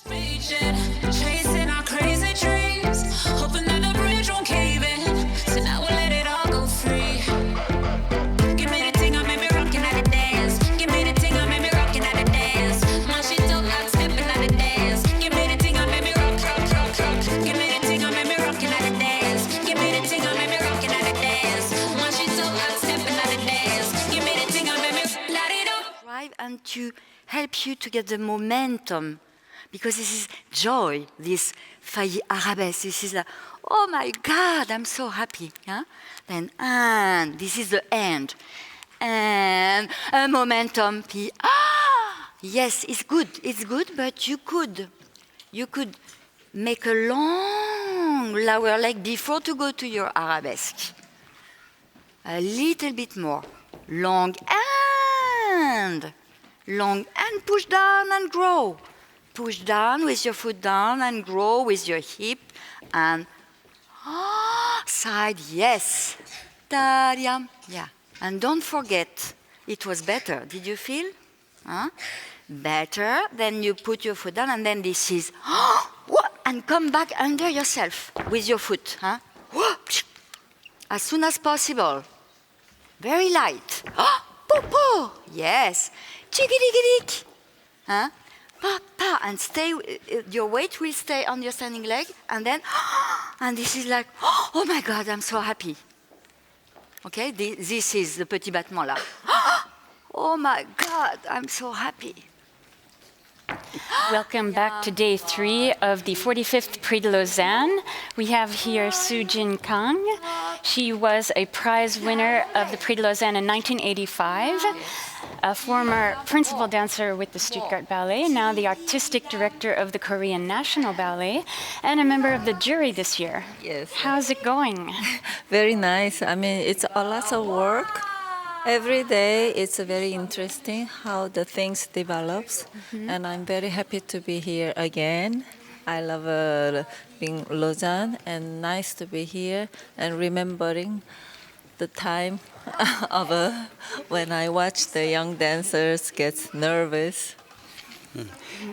Chasing our crazy dreams, hoping that the bridge won't cave in. So now we'll let it all go free. Give me the thing, I made me rockin' at the dance. Give me the thing, I made me rockin' at the dance. My shit don't got steppin' at the dance. Give me the thing, I made me rock. Give me the thing, I made me rockin' at the dance. Give me the thing, I made me rockin' at the dance. My shit don't got steppin' at the dance. Give me the thing, I made me light it up. Drive and to help you to get the momentum. Because this is joy, this failli arabesque. This is a, oh my God, I'm so happy. Yeah? Then, and this is the end. And a momentum. Yes, it's good, but you could make a long lower leg before to go to your arabesque. A little bit more. Long and push down and grow. Push down with your foot down and grow with your hip and side, yes. Yeah. And don't forget, it was better. Did you feel? Better. Then you put your foot down and then this is and come back under yourself with your foot. As soon as possible. Very light. Poo-poo. Yes. Chiggy-diggy-dig. And stay, your weight will stay on your standing leg, and then, and this is like, oh my God, I'm so happy. Okay, this is the petit battement là. Oh my God, I'm so happy. Welcome back to day 3 of the 45th Prix de Lausanne. We have here Sujin Kang. She was a prize winner of the Prix de Lausanne in 1985. A former principal dancer with the Stuttgart Ballet, now the artistic director of the Korean National Ballet, and a member of the jury this year. Yes. How's it going? Very nice. I mean, it's a lot of work. Every day it's very interesting how the things develops, and I'm very happy to be here again. I love being Lausanne, and nice to be here and remembering the time of when I watch the young dancers get nervous.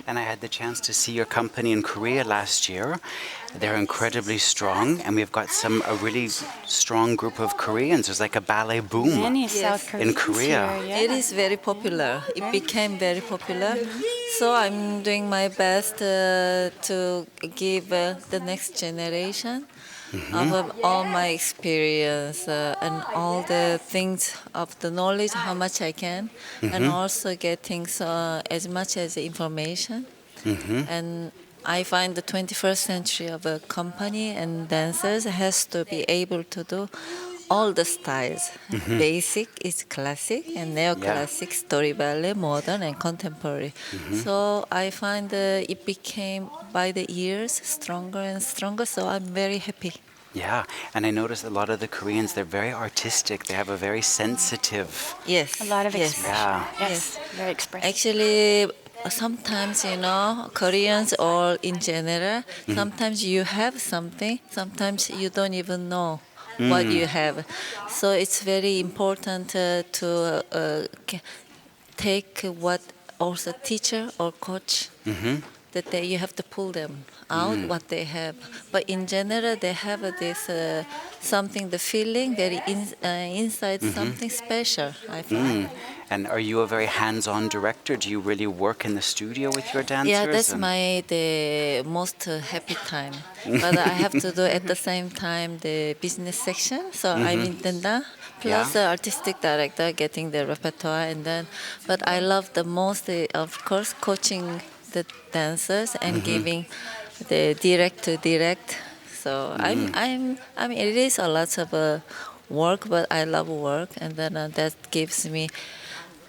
And I had the chance to see your company in Korea last year. They're incredibly strong, and we've got a really strong group of Koreans. There's like a ballet boom Many South Koreans in Korea. Here, yeah. It is very popular. It became very popular. So I'm doing my best to give the next generation of all my experience and all the things of the knowledge, how much I can, and also getting as much as information. And I find the 21st century of a company and dancers has to be able to do all the styles. Basic is classic and neoclassic, story ballet, modern and contemporary. So I find it became by the years stronger and stronger, so I'm very happy. Yeah, and I noticed a lot of the Koreans, they're very artistic. They have a very sensitive... Yes. A lot of expression. Yeah. Yes, very expressive. Actually, sometimes, Koreans or in general, sometimes you have something, sometimes you don't even know what you have. So it's very important to take what also teacher or coach, that you have to pull them out what they have. But in general, they have this something, the feeling, very inside something special, I find. And are you a very hands-on director? Do you really work in the studio with your dancers? Yeah, that's the most happy time. But I have to do at the same time the business section. So I'm in Tenda, plus the artistic director, getting the repertoire, and then. But I love the most, of course, coaching the dancers and giving the direct to direct. So I mean, it is a lot of work, but I love work, and then that gives me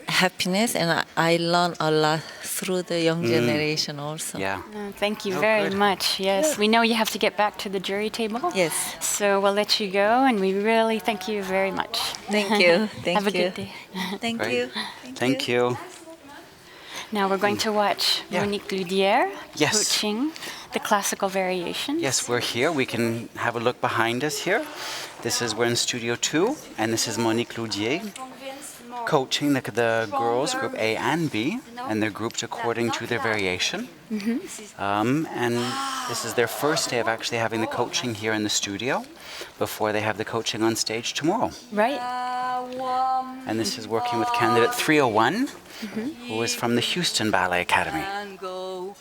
happiness, and I learn a lot through the young generation also. Yeah. Thank you very much. Yes, we know you have to get back to the jury table. Yes. So we'll let you go, and we really thank you very much. Thank you. Thank Have a you. good day. Thank Great. you. Thank you. Now we're going to watch Monique Ludière Yes. coaching the classical variations. Yes, we're here. We can have a look behind us here. We're in Studio 2, and this is Monique Ludière. coaching the girls, group A and B, and they're grouped according to their variation. And this is their first day of actually having the coaching here in the studio before they have the coaching on stage tomorrow. Right. And this is working with candidate 301, who is from the Houston Ballet Academy. And go,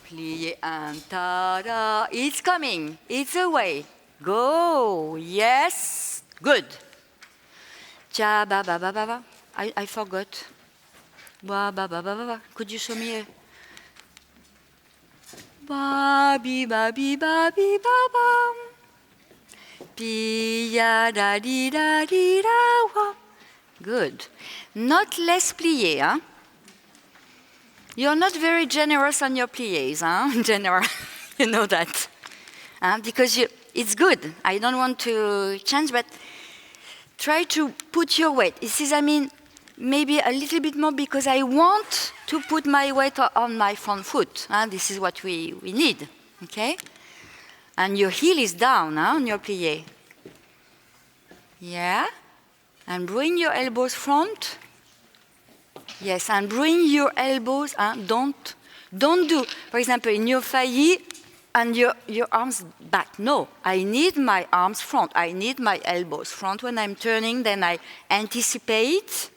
plie and ta-da. It's coming. It's away. Go. Yes. Good. Cha ba ba ba ba ba. I forgot. Ba ba ba ba ba ba. Could you show me a ba bi ba bi ba bi ba ba. Pi ya da di da wa. Good. Not less plié, huh? You're not very generous on your pliés, huh? General, you know that, because it's good. I don't want to change, but try to put your weight. This is, I mean, maybe a little bit more because I want to put my weight on my front foot. This is what we need, okay? And your heel is down on your plié. Yeah? And bring your elbows front. Yes, and bring your elbows, don't do, for example, in your failli and your arms back. No, I need my arms front. I need my elbows front when I'm turning, then I anticipate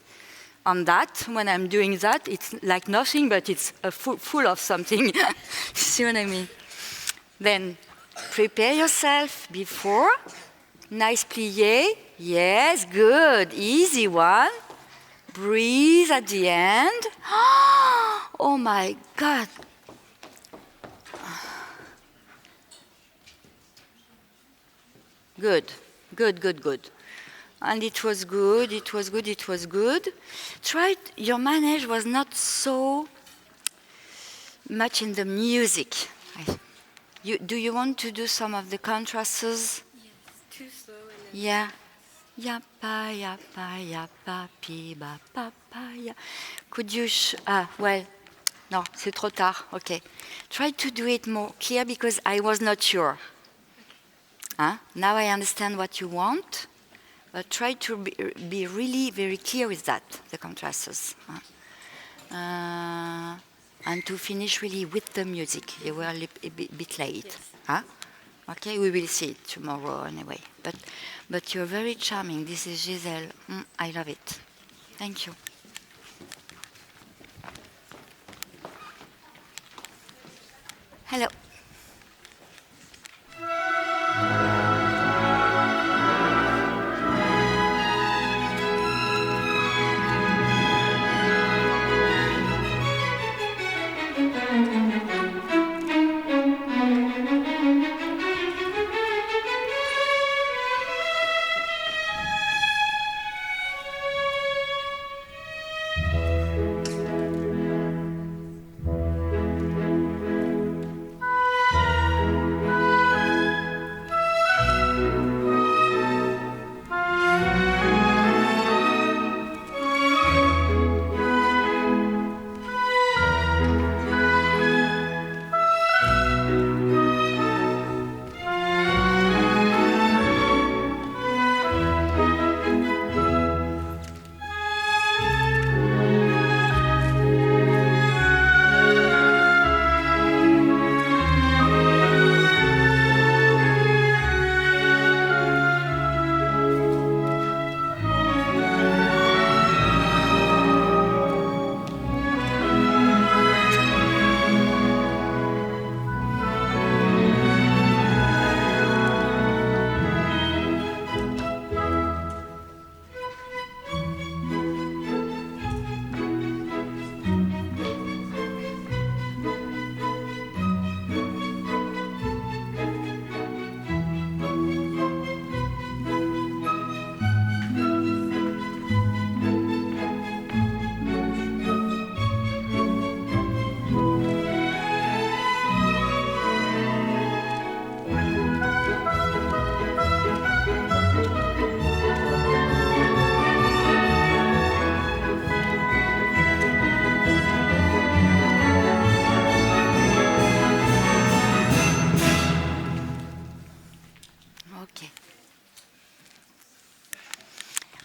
on that. When I'm doing that, it's like nothing, but it's full of something. See what I mean? Then prepare yourself before. Nice plié. Yes, good. Easy one. Breathe at the end. Oh my God. Good, good, good, good. And it was good, it was good, it was good. Your manage was not so much in the music. Do you want to do some of the contrasts? Yes, too slow. Yeah. Ya pa ya pi ba pa ya. Could you well, no, c'est trop tard. Okay. Try to do it more clear because I was not sure. Now I understand what you want, but try to be really very clear with that, the contrasts. And to finish really with the music. You were a bit late. Yes. Okay, we will see it tomorrow anyway. But you're very charming. This is Giselle. I love it. Thank you. Hello.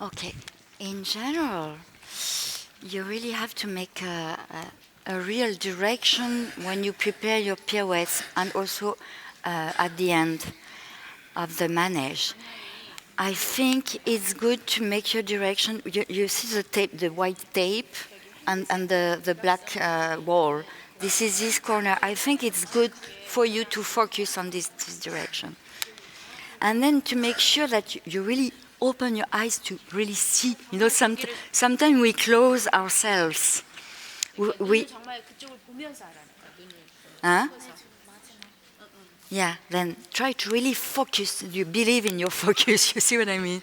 Okay. In general, you really have to make a real direction when you prepare your pirouettes and also at the end of the manège. I think it's good to make your direction. You see the tape, the white tape, and the black wall. This is this corner. I think it's good for you to focus on this direction. And then to make sure that you really open your eyes to really see. You know, sometimes we close ourselves. Huh? Yeah, then try to really focus. You believe in your focus, you see what I mean?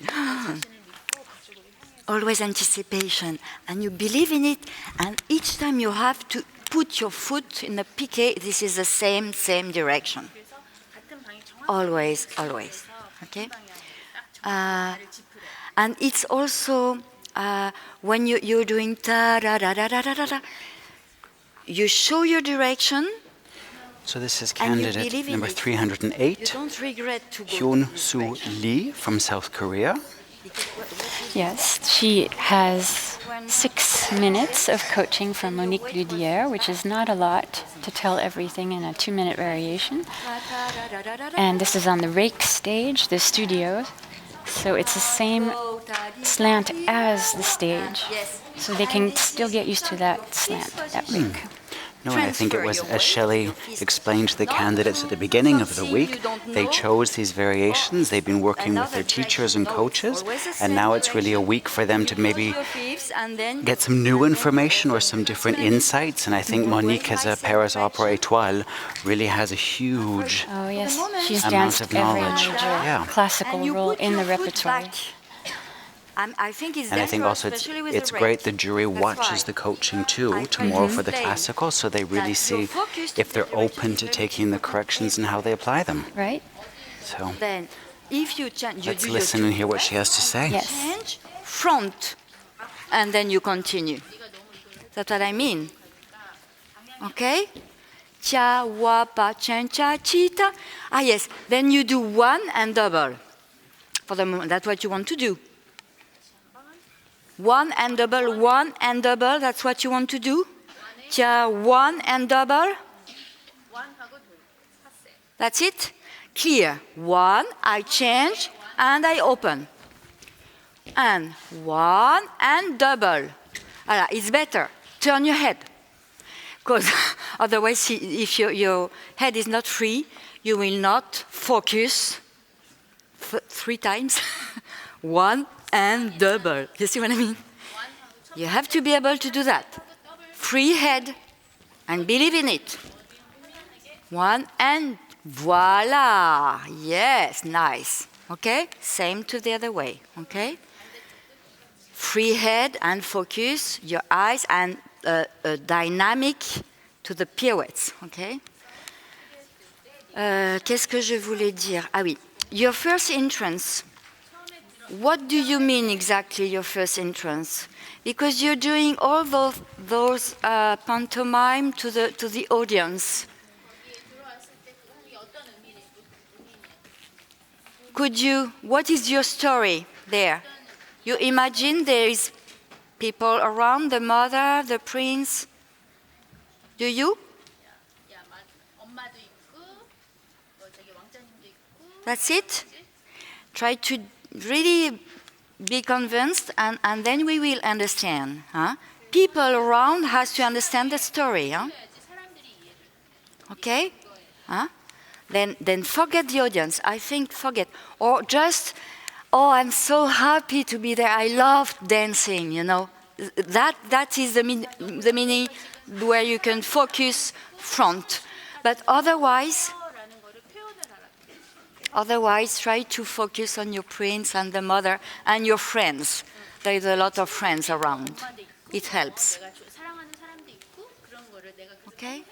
Always anticipation. And you believe in it, and each time you have to put your foot in the piqué, this is the same direction. Always, always. Okay? And it's also when you're doing ta-da-da-da-da-da-da, you show your direction. So this is candidate number 308, Hyun Soo Lee from South Korea. Yes, she has 6 minutes of coaching from Monique Ludière, which is not a lot to tell everything in a 2-minute variation. And this is on the rake stage, the studio. So it's the same slant as the stage. So they can still get used to that slant, that rake. No, and I think it was, as Shelley explained to the candidates at the beginning of the week, they chose these variations, they've been working with their teachers and coaches, and now it's really a week for them to maybe get some new information or some different insights, and I think Monique, as a Paris Opera Étoile, really has a huge she's amount danced of every knowledge. major classical role in the repertoire. I think it's And I think also it's great the jury watches the coaching too, tomorrow for the classical, so they really see if they're open to taking the corrections and how they apply them. Right? So then, if you change, let's listen and hear what she has to say. Yes. change front, and then you continue. That's what I mean. Okay? Cha, wa, pa, chen, cha, chita. Ah, yes. Then you do one and double. For the moment, that's what you want to do. One and double, that's what you want to do? Cha, one and double? That's it? Clear. One, I change, and I open. And one and double. Voilà, it's better. Turn your head. Because otherwise, if your head is not free, you will not focus 3 times. One and double. You see what I mean? You have to be able to do that. Free head and believe in it. One and voila. Yes, nice. Okay? Same to the other way. Okay? Free head and focus your eyes and dynamic to the pirouettes. Okay? Qu'est-ce que je voulais dire? Ah oui. Your first entrance. What do you mean exactly, your first entrance? Because you're doing all those pantomime to the audience. What is your story there? You imagine there is people around, the mother, the prince. Do you? That's it? Try to really be convinced, and then we will understand. Huh? People around has to understand the story. Huh? Okay? Huh? Then forget the audience. I think forget. Or just, oh, I'm so happy to be there. I love dancing, you know. That is the meaning where you can focus front. But otherwise, try to focus on your prince and the mother and your friends. There is a lot of friends around. It helps. Okay?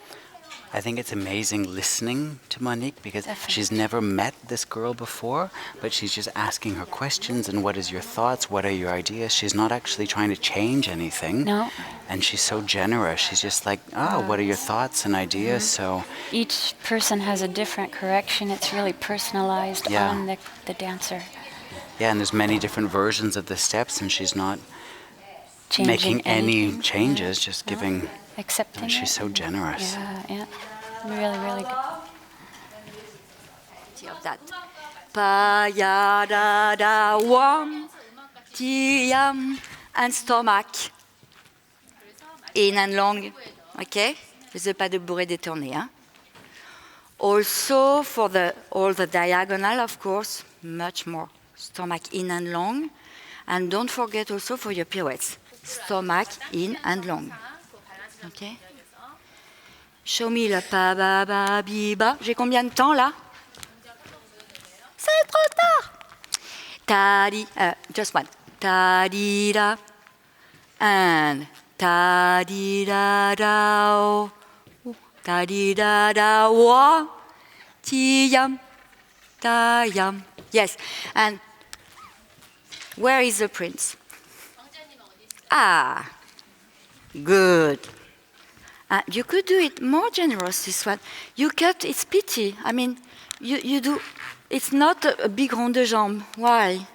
I think it's amazing listening to Monique because she's never met this girl before, but she's just asking her questions and what is your thoughts, what are your ideas. She's not actually trying to change anything. No. And she's so generous. She's just like, what are your thoughts and ideas? So each person has a different correction. It's really personalized on the dancer. Yeah, and there's many different versions of the steps, and she's not making any anything. changes, just giving. Accepting And she's it. so generous. Yeah. Really, really good. Of that. Pa ya da da wam ti yam and stomach. In and long. Okay? The pas de bourrée détournée. Hein? Also for all the diagonal, of course, much more. Stomach in and long. And don't forget also for your pirouettes. Stomach in and long. Okay? Show me le pa ba ba bi ba. J'ai combien de temps là? C'est trop tard. Ta di, just one. Ta di da and ta di da da. Ta di da da wa ti yam ta yam. Yes, and where is the prince? Ah, good. You could do it more generous, this one. You cut, it's pity. I mean, you do, it's not a big rond de jambe. Why?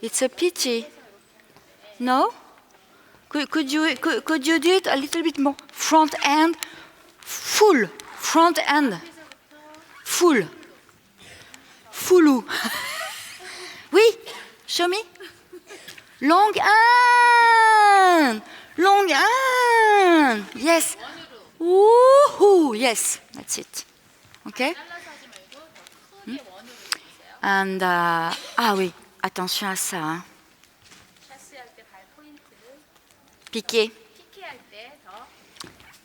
It's a pity. No? Could you do it a little bit more? Front end, full. Front end, full. Full. Oui, show me. Long hand. Long hand. Yes. Woohoo. Yes, that's it. Okay? And, oui, attention à ça. Hein. Piqué.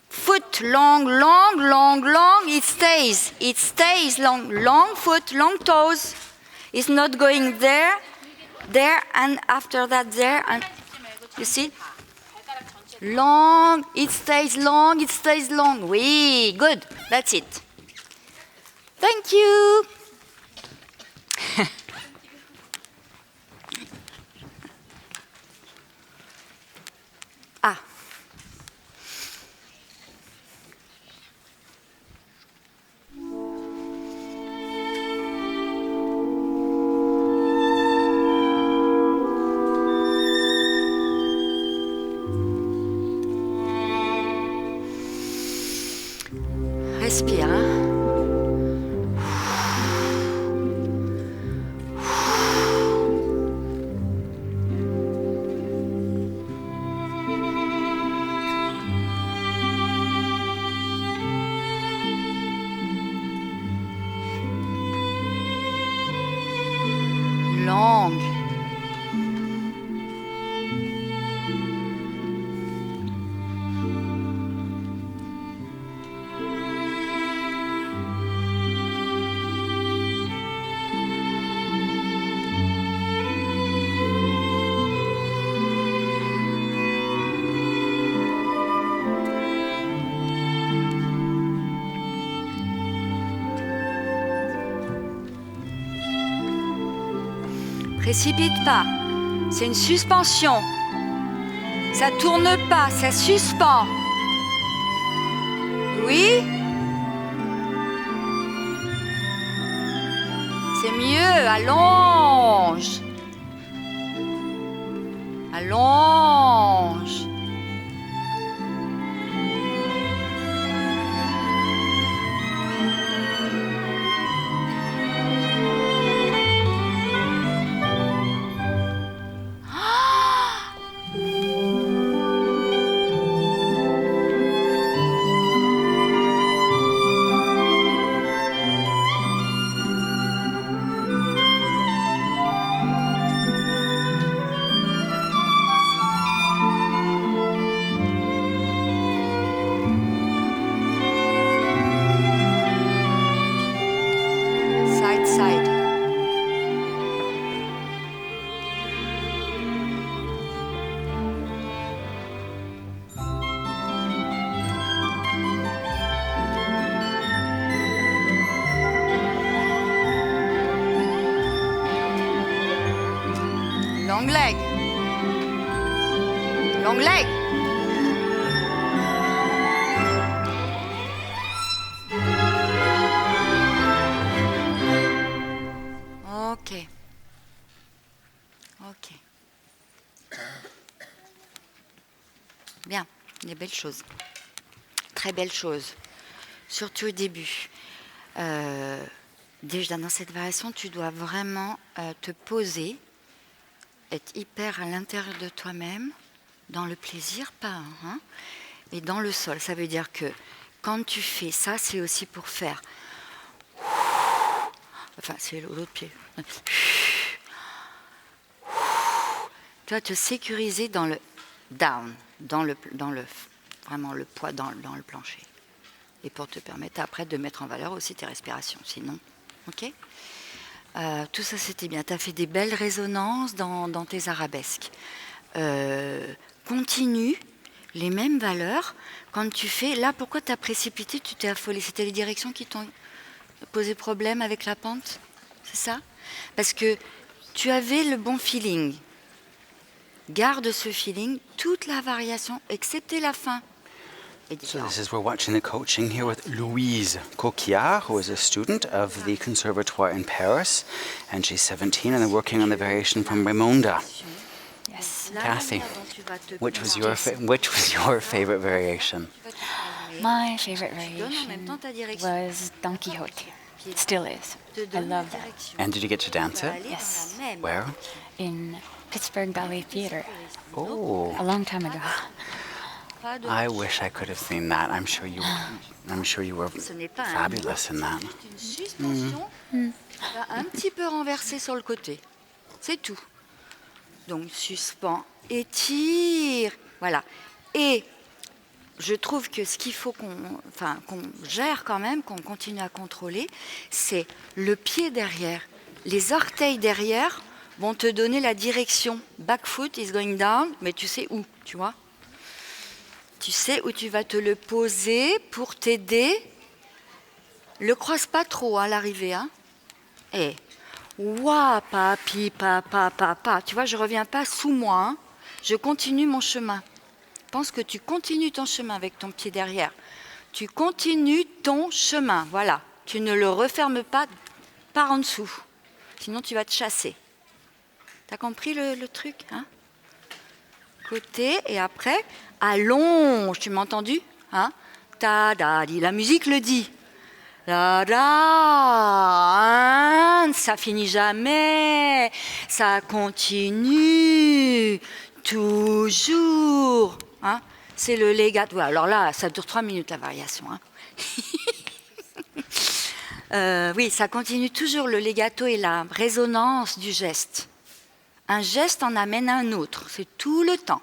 Foot long, long, long, long. It stays. It stays long. Long foot, long toes. It's not going there, and after that there. And you see? Long. It stays long. It stays long. Oui, good. That's it. Thank you. Respire. Hein? Longue. Précipite pas. C'est une suspension. Ça tourne pas, ça suspend. Oui? C'est mieux, allonge. Allonge. Side. Long leg. Long leg. Okay. Bien, des belles choses. Très belles choses. Surtout au début. Déjà, dans cette variation, tu dois vraiment te poser, être hyper à l'intérieur de toi-même, dans le plaisir, pas, hein, et dans le sol. Ça veut dire que quand tu fais ça, c'est aussi pour faire. Enfin, c'est l'autre pied. Tu dois te sécuriser dans le down, vraiment le poids dans le plancher. Et pour te permettre après de mettre en valeur aussi tes respirations. Sinon, ok, tout ça c'était bien. Tu as fait des belles résonances dans tes arabesques. Continue les mêmes valeurs quand tu fais. Là, pourquoi tu as précipité, tu t'es affolé? C'était les directions qui t'ont posé problème avec la pente? C'est ça? Parce que tu avais le bon feeling. Garde ce feeling, toute la variation, excepté la fin. So this is, we're watching the coaching here with Louise Coquillard, who is a student of the Conservatoire in Paris, and she's 17, and they're working on the variation from Raimonda. Yes. Kathy, which was your favorite variation? My favorite variation was Don Quixote. It still is. I love that. And did you get to dance it? Yes. Where? In Pittsburgh Ballet Theater Oh, a long time ago. I wish I could have seen that. I'm sure you were fabulous in that. Une suspension, un petit peu renversée sur le côté. C'est tout. Donc suspends, étire, voilà. Et je trouve que ce qu'il faut qu'on gère quand même, qu'on continue à contrôler, c'est le pied derrière. Les orteils derrière vont te donner la direction. Back foot is going down, mais tu sais où, tu vois. Tu sais où tu vas te le poser pour t'aider. Le croise pas trop à l'arrivée, hein. Et ouah, papi, papa. Tu vois, je reviens pas sous moi, hein. Je continue mon chemin. Pense que tu continues ton chemin avec ton pied derrière. Tu continues ton chemin, voilà. Tu ne le refermes pas par en dessous. Sinon, tu vas te chasser. T'as compris le truc, hein? Côté, et après, allonge. Tu m'as entendu, hein? Ta-da-di. La musique le dit. La-da, ça finit jamais. Ça continue. Toujours. Hein? C'est le legato. Alors là, ça dure 3 minutes la variation. Hein? Oui, ça continue toujours le legato et la résonance du geste. Un geste en amène un autre. C'est tout le temps.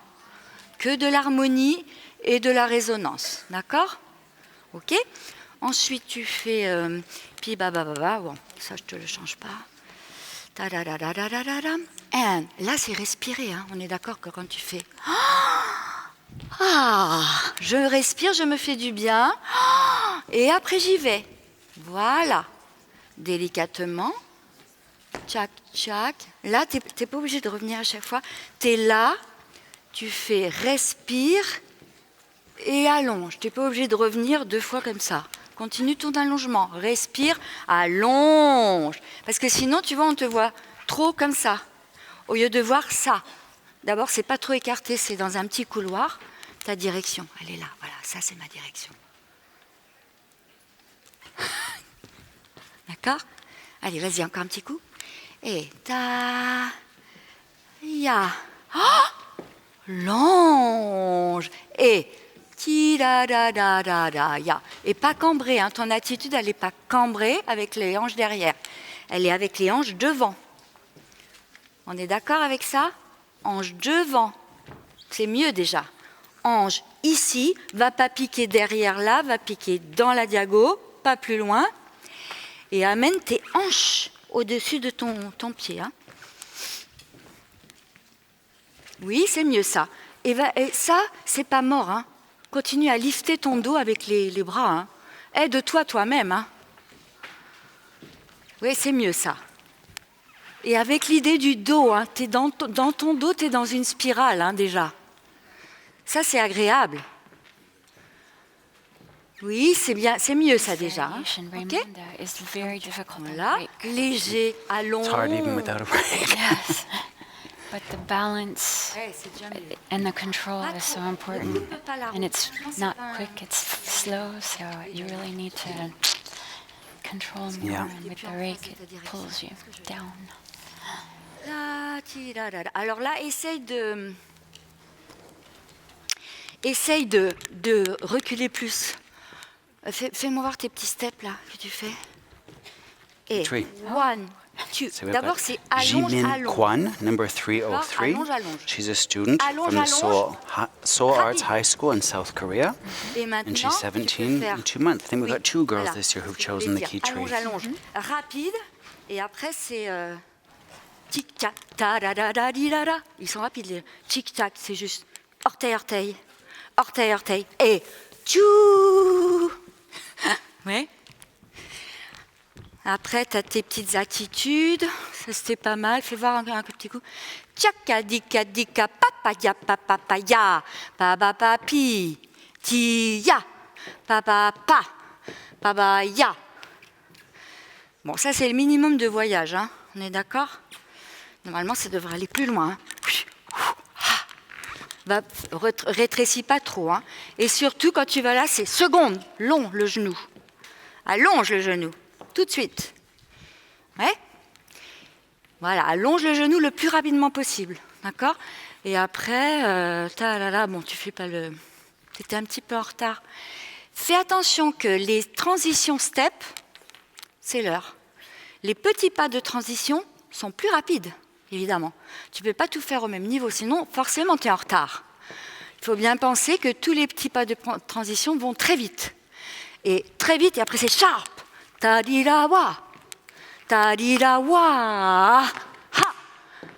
Que de l'harmonie et de la résonance. D'accord? Ok? Ensuite, tu fais pi ba ba ba ba. Bon, ça, je te le change pas. Ta da da da da da da da. And là, c'est respirer. Hein. On est d'accord que quand tu fais je respire, je me fais du bien. Et après, j'y vais. Voilà. Délicatement. Tchac, tchac. Là, tu n'es pas obligé de revenir à chaque fois. Tu es là, tu fais respire et allonge. Tu n'es pas obligé de revenir 2 fois comme ça. Continue ton allongement. Respire, allonge. Parce que sinon, tu vois, on te voit trop comme ça. Au lieu de voir ça. D'abord, c'est pas trop écarté, c'est dans un petit couloir. Ta direction, elle est là. Voilà, ça, c'est ma direction. D'accord? Allez, vas-y, encore un petit coup. Et ta, ya, longe, et ti da da da da da ya. Et pas cambré, hein. Ton attitude, elle n'est pas cambrée avec les hanches derrière. Elle est avec les hanches devant. On est d'accord avec ça? Hanche devant, c'est mieux déjà. Hanche ici, va pas piquer derrière là, va piquer dans la diago, pas plus loin. Et amène tes hanches au-dessus de ton pied. Hein. Oui, c'est mieux ça. Et ça, c'est pas mort. Hein. Continue à lifter ton dos avec les bras. Hein. Aide-toi toi-même. Hein. Oui, c'est mieux ça. Et avec l'idée du dos, hein, t'es dans ton dos, tu es dans une spirale hein, déjà. Ça, c'est agréable. Oui, c'est bien, c'est mieux ça déjà. Hein. Okay. Voilà, léger, allonge. It's hard even without a break. Yes. But the balance Ouais, c'est déjà mieux. and the control Pas is so trop. important. Ne coupe pas la roue. And it's Franchement, c'est not pas un- quick, it's slow, so you really need to control more. Yeah. And with the rake, it pulls you down. La, ti, la, la, la. Alors là, essaye de reculer plus. Fais-moi voir tes petits steps là que tu fais. Et Three. one, two. So we've D'abord, got c'est allonge, Jimin allonge. Kwan, number 303. Allonge, allonge. She's a student Allonge, from the allonge. Seoul Arts Rapide. High School in South Korea. Et And maintenant, she's tu peux 17 faire- in 2 months. I think we've Oui, got 2 girls voilà. this year who've C'est chosen the plaisir. key tree. Allonge, allonge. Rapide. Et après, c'est tic-tac, ta-da-da-da-di-da-da. Ils sont rapides, les tic-tac. C'est juste orteil, orteil, orteil, orteil. Et tchou. Ouais. Après, tu as tes petites attitudes. Ça, c'était pas mal. Fais voir un petit coup. Tchaka-dika-dika, papaya, papaya, papapapi, tia, papapa, papaya. Bon, ça, c'est le minimum de voyage. Hein. On est d'accord? Normalement, ça devrait aller plus loin. Va, rétrécis pas trop. Hein. Et surtout, quand tu vas là, c'est seconde, long le genou. Allonge le genou, tout de suite. Ouais? Voilà, allonge le genou le plus rapidement possible. D'accord? Et après, bon, tu fais pas le... Tu étais un petit peu en retard. Fais attention que les transitions step, c'est l'heure. Les petits pas de transition sont plus rapides, évidemment. Tu ne peux pas tout faire au même niveau, sinon forcément tu es en retard. Il faut bien penser que tous les petits pas de transition vont très vite. Et très vite, et après c'est sharp. Ta-di-da-wa. Ta-di-da-wa. Ha.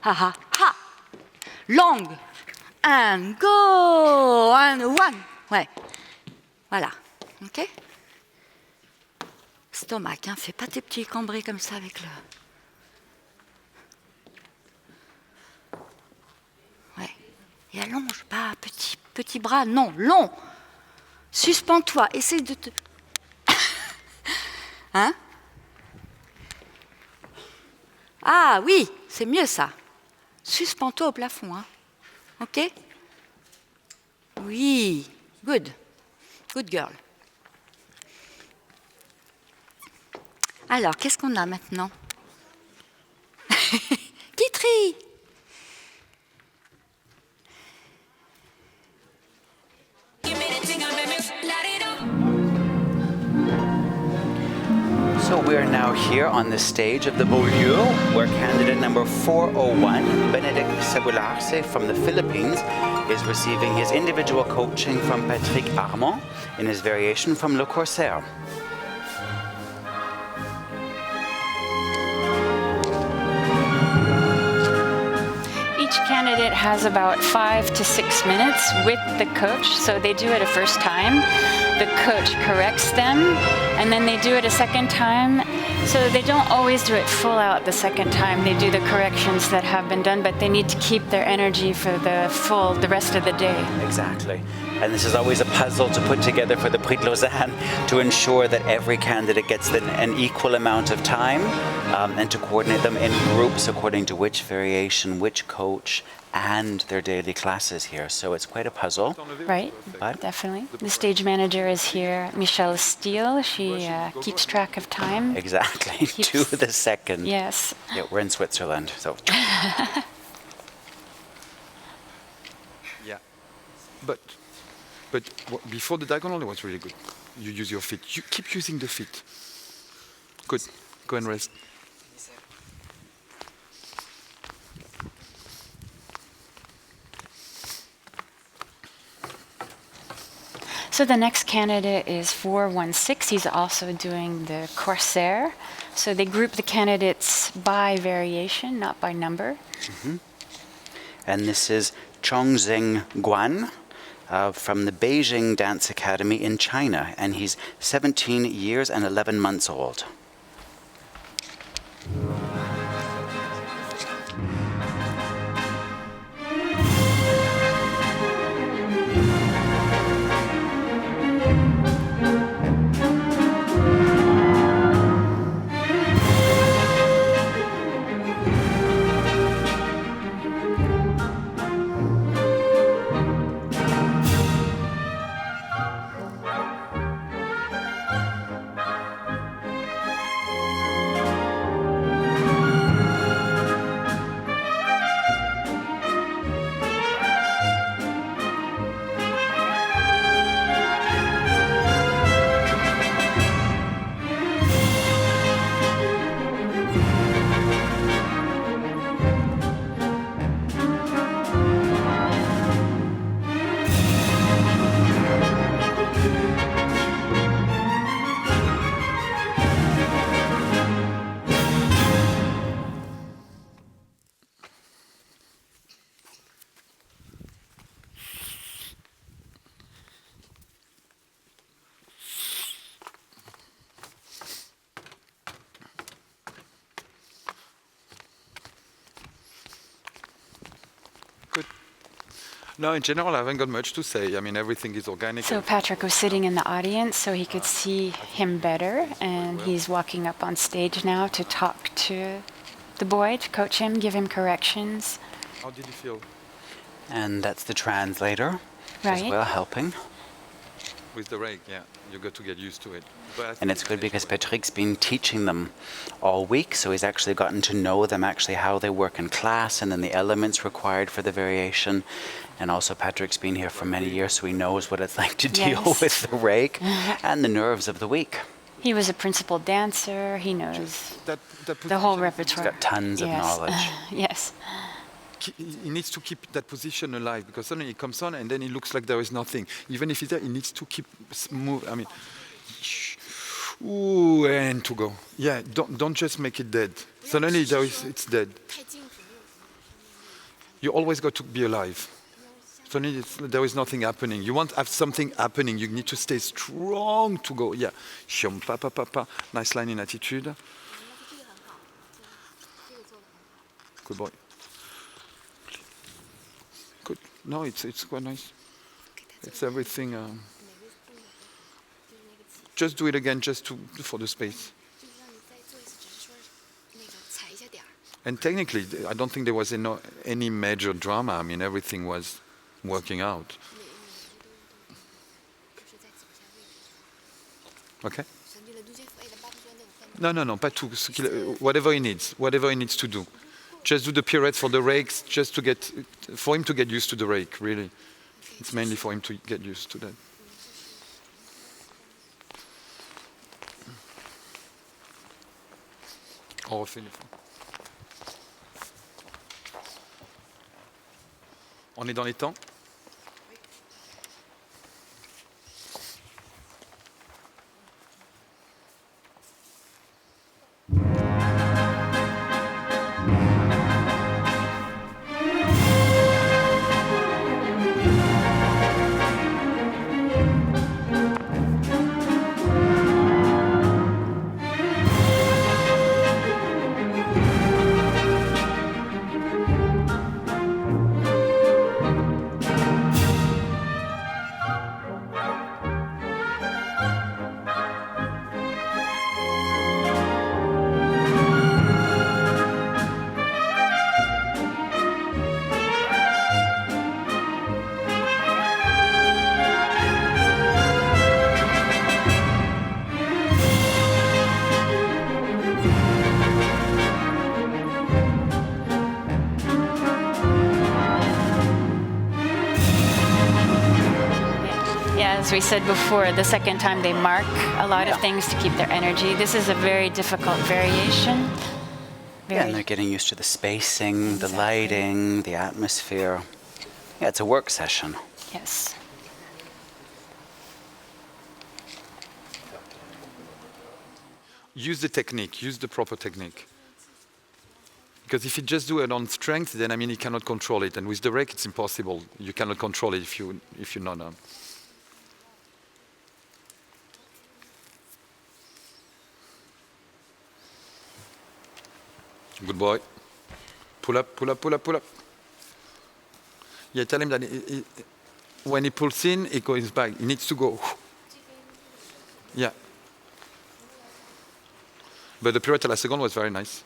Ha ha ha. Long. And go. And one. Ouais. Voilà. OK? Stomac, hein. Fais pas tes petits cambrés comme ça avec le... Ouais. Et allonge, pas petit bras, non, long. Suspends-toi, essaye de te... Hein? Ah oui, c'est mieux ça. Suspends-toi au plafond, hein. OK? Oui, good. Good girl. Alors, qu'est-ce qu'on a maintenant? Qui trie? Give me the thing, I make me light it up. So we're now here on the stage of the Beaulieu, where candidate number 401, Benedict Sebularse from the Philippines, is receiving his individual coaching from Patrick Armand in his variation from Le Corsaire. Each candidate has about 5 to 6 minutes with the coach, so they do it a first time. The coach corrects them, and then they do it a second time. So they don't always do it full out the second time. They do the corrections that have been done, but they need to keep their energy for the rest of the day. Exactly. And this is always a puzzle to put together for the Prix de Lausanne to ensure that every candidate gets an equal amount of time and to coordinate them in groups according to which variation, which coach, and their daily classes here. So it's quite a puzzle. Right, But definitely. The stage manager is here, Michelle Steele. She keeps track of time. exactly, to the second. Yes. Yeah, we're in Switzerland, so. Yeah, but before the diagonal, it was really good. You use your feet. You keep using the feet. Good. Go and rest. So the next candidate is 416. He's also doing the Corsair. So they group the candidates by variation, not by number. And this is Chongzeng Guan from the Beijing Dance Academy in China. And he's 17 years and 11 months old. No, in general, I haven't got much to say. I mean, everything is organic. So Patrick was sitting in the audience so he could see him better, and he's walking up on stage now to talk to the boy, to coach him, give him corrections. How did you feel And that's the translator as Right. well, helping. with the rake? Yeah, you got to get used to it. But I And think it's good because anyway. Patrick's been teaching them all week, so he's actually gotten to know them, actually how they work in class, and then the elements required for the variation. And also Patrick's been here for many years, so he knows what it's like to deal Yes. with the rake and the nerves of the week. He was a principal dancer. He knows That the whole position, repertoire. He's got tons of Yes. knowledge. Yes. he needs to keep that position alive because suddenly he comes on and then it looks like there is nothing. Even if he's there, he needs to keep move. I mean, ooh, and to go. Yeah, don't just make it dead. Suddenly it's dead. You always got to be alive. Suddenly there is nothing happening. You want to have something happening. You need to stay strong to go. Yeah, Shiom, pa, pa, pa, pa. Nice line in attitude. Good boy. Good. No, it's quite nice. It's everything. Just do it again, just for the space. And technically, I don't think there was any major drama. I mean, everything was working out. Okay? No, pas tout. Whatever he needs to do. Just do the pirouettes for the rakes, just for him to get used to the rake, really. It's mainly for him to get used to that. Oh, Phillip. On est dans les temps? As we said before, the second time they mark a lot of things to keep their energy. This is a very difficult variation. Yeah, and they're getting used to the spacing, the lighting, the atmosphere. Yeah, it's a work session. Yes. Use the technique, use the proper technique. Because if you just do it on strength, then I mean you cannot control it. And with the rake, it's impossible. You cannot control it if you're not. Good boy. Pull up, pull up, pull up, pull up. Yeah, tell him that when he pulls in, he goes back. He needs to go. Yeah. But the pirouette à la seconde was very nice.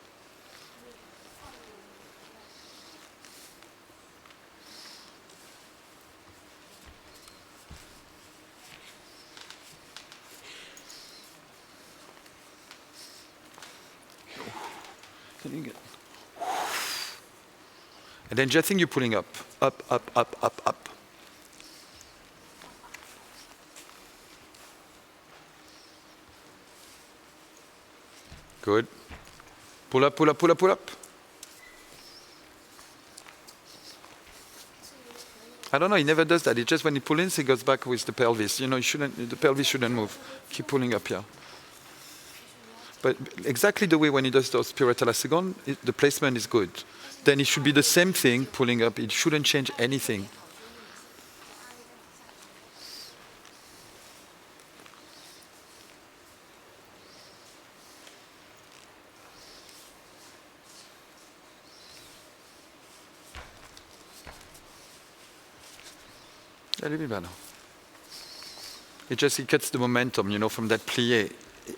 And then just think you're pulling up, up, up, up, up, up. Good. Pull up, pull up, pull up, pull up. I don't know, he never does that. It's just when he pulls in, he goes back with the pelvis. You know, the pelvis shouldn't move. Keep pulling up here. But exactly the way when he does those pirouettes à la seconde, the placement is good. Then it should be the same thing, pulling up. It shouldn't change anything. a little bit better. It cuts the momentum, you know, from that plie.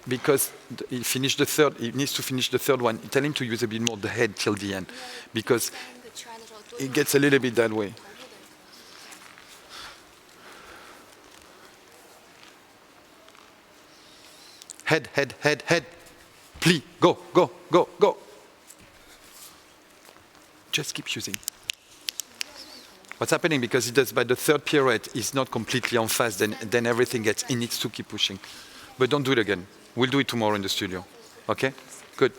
Because he finished the third, he needs to finish the third one. Tell him to use a bit more the head till the end. Because it gets a little bit that way. Head, head, head, head. Plie, go, go, go, go. Just keep using. What's happening, because he does by the third pirouette, he's not completely on fast, then everything gets, he needs to keep pushing. But don't do it again. We'll do it tomorrow in the studio. Okay? Good.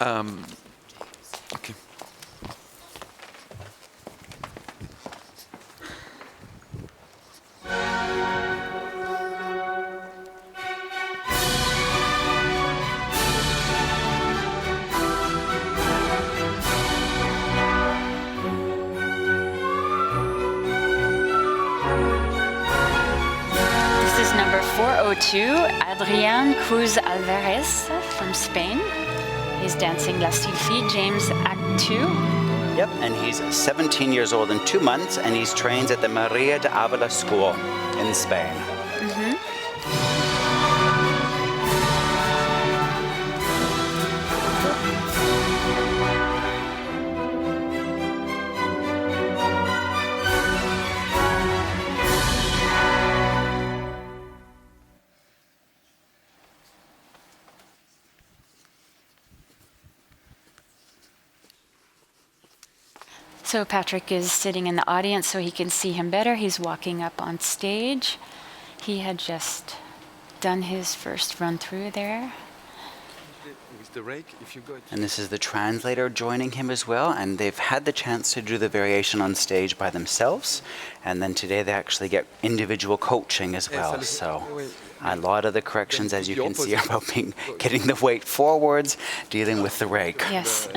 Okay. This is number 402, Adrián Cruz Alvarez from Spain. He's dancing La Sylphie, James Act 2. Yep, and he's 17 years old and 2 months, and he's trained at the Maria de Ávila School in Spain. So Patrick is sitting in the audience so he can see him better. He's walking up on stage. He had just done his first run through there. With the rake, if you go And this is the translator joining him as well, and they've had the chance to do the variation on stage by themselves, and then today they actually get individual coaching as well. So a lot of the corrections, as you can see, are about getting the weight forwards, dealing with the rake. Yes.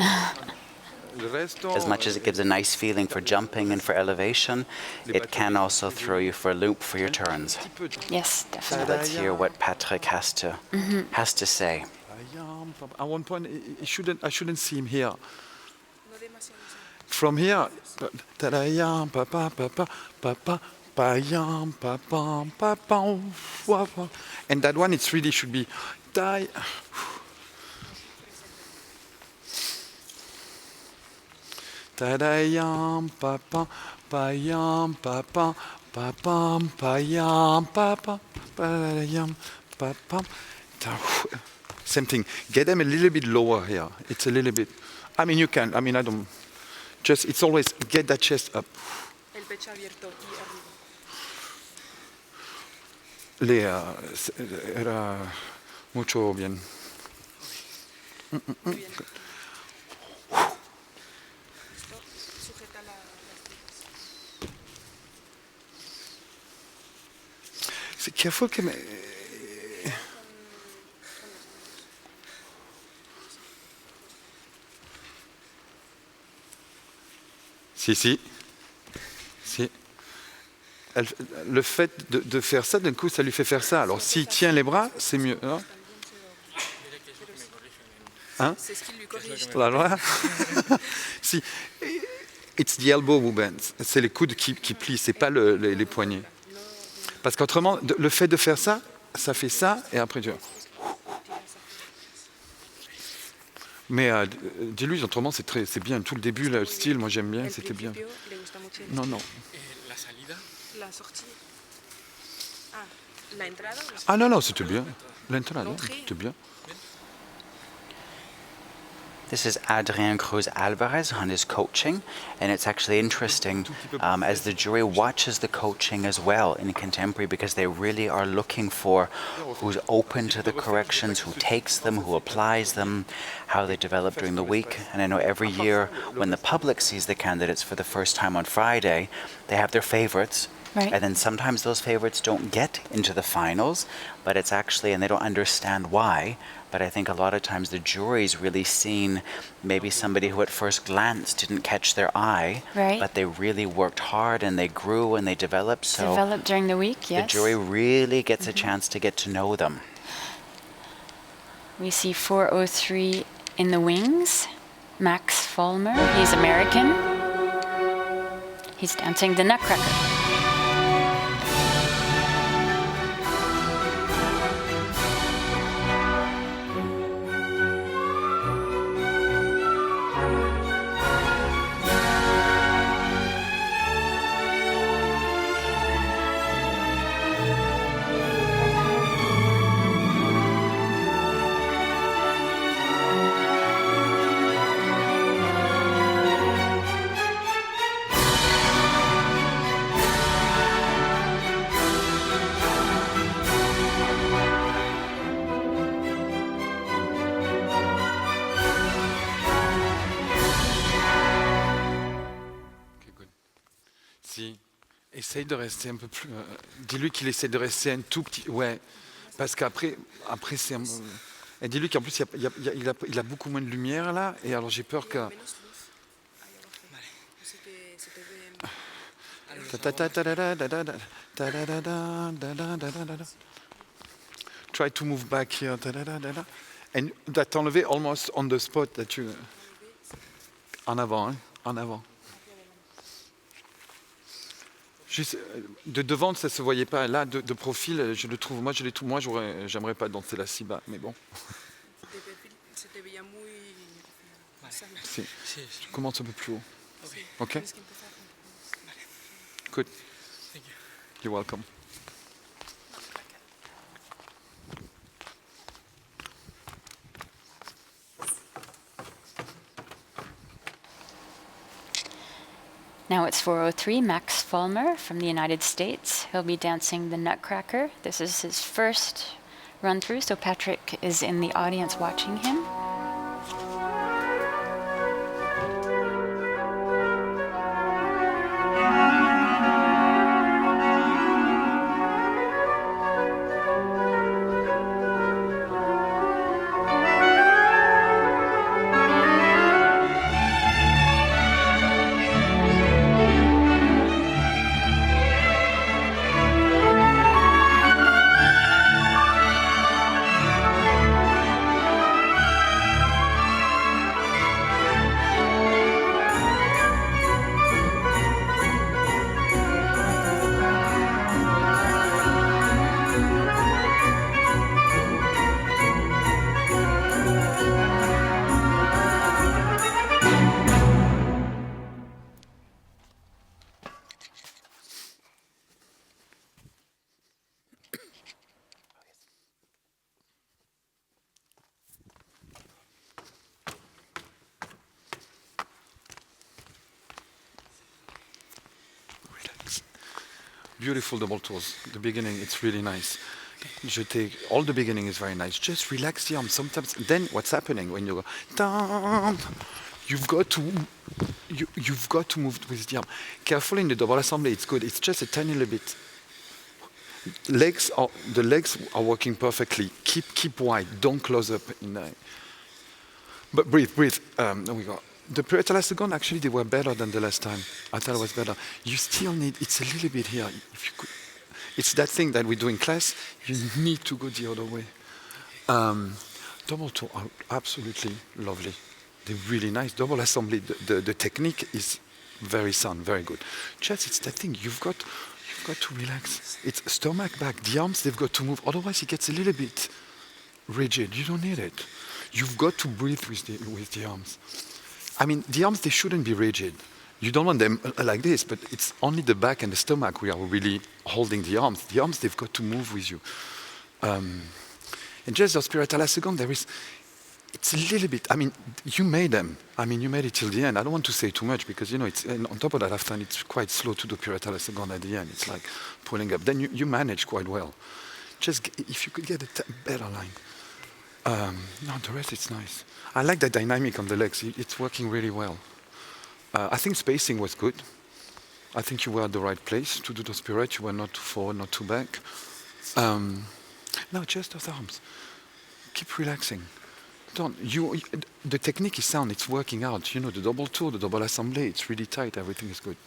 As much as it gives a nice feeling for jumping and for elevation, it can also throw you for a loop for your turns. Yes, So definitely. let's hear what Patrick has to say. At one point, I shouldn't see him here. From here, and that one, it really should be die. Ta-da-yam, pa-pa, pa-yam, pa-pa, pa-pam, pa-yam, pa-pa, pa-da-yam, pa-pam. Same thing. Get them a little bit lower here. It's a little bit. I mean, you can. I mean, I don't. Just, it's always get that chest up. El pecho abierto y arriba. Era mucho bien. Sujeta las C'est careful que me... Si. Le fait de faire ça, d'un coup, ça lui fait faire ça. Alors, s'il tient les bras, c'est mieux. Non? Hein? C'est ce qu'il lui corrige. Voilà. Si. It's the elbow who bends. C'est les coudes qui plient, c'est pas les poignets. Parce qu'autrement, le fait de faire ça, ça fait ça, et après tu... Mais dis-lui, autrement, c'est bien. Tout le début, le style, moi j'aime bien, c'était bien. Non. La salida. La sortie. Ah, la entrada. Ah non, c'était bien. L'entrada, c'était bien. This is Adrián Cruz Alvarez on his coaching, and it's actually interesting as the jury watches the coaching as well in contemporary, because they really are looking for who's open to the corrections, who takes them, who applies them, how they develop during the week. And I know every year when the public sees the candidates for the first time on Friday, they have their favorites. Right. And then sometimes those favorites don't get into the finals, but it's actually, and they don't understand why, but I think a lot of times the jury's really seen maybe somebody who at first glance didn't catch their eye, Right. but they really worked hard and they grew and they developed. So Developed during the week, yes. the jury really gets a chance to get to know them. We see 403 in the wings, Max Vollmer. He's American. He's dancing the Nutcracker. Essaye de rester un peu plus. Dis-lui qu'il essaie de rester un tout petit. Ouais, parce qu'après, c'est. Et dis-lui qu'en plus il a beaucoup moins de lumière là, et alors j'ai peur que. Try to move back here, and that enlevé almost on the spot that you. En avant, hein, en avant. Juste, de devant, ça se voyait pas. Là, de profil, je le trouve. Moi, j'aimerais pas danser là si bas, mais bon. Si. Tu commences un peu plus haut. Ok. Good. You're welcome. Now it's 4:03, Max Fulmer from the United States. He'll be dancing the Nutcracker. This is his first run through, so Patrick is in the audience watching him. Beautiful double tours. The beginning, it's really nice. All the beginning is very nice. Just relax the arm. Sometimes, then what's happening when you go, dum, you've got to move with the arm. Carefully in the double assembly, it's good. It's just a tiny little bit. The legs are working perfectly. Keep wide. Don't close up. But breathe. There we go. The Piovano second, actually, they were better than the last time. I thought it was better. You still need, it's a little bit here. If you could, it's that thing that we do in class. You need to go the other way. Double toe are absolutely lovely. They're really nice. Double assembly, the technique is very sound, very good. Just, it's that thing. You've got to relax. It's stomach back. The arms, they've got to move. Otherwise, it gets a little bit rigid. You don't need it. You've got to breathe with the arms. I mean, the arms, they shouldn't be rigid. You don't want them like this, but it's only the back and the stomach we are really holding the arms. The arms, they've got to move with you. And just the Piovano second, it's a little bit, I mean, you made them. I mean, you made it till the end. I don't want to say too much because, it's, and on top of that, after it's quite slow to do Piovano second at the end. It's like pulling up. Then you manage quite well. Just, if you could get a better line. No, the rest, it's nice. I like the dynamic on the legs. It's working really well. I think spacing was good. I think you were at the right place to do those pirouettes. You were not too forward, not too back. No, just those arms. Keep relaxing. The technique is sound. It's working out. The double tour, the double assembly. It's really tight. Everything is good.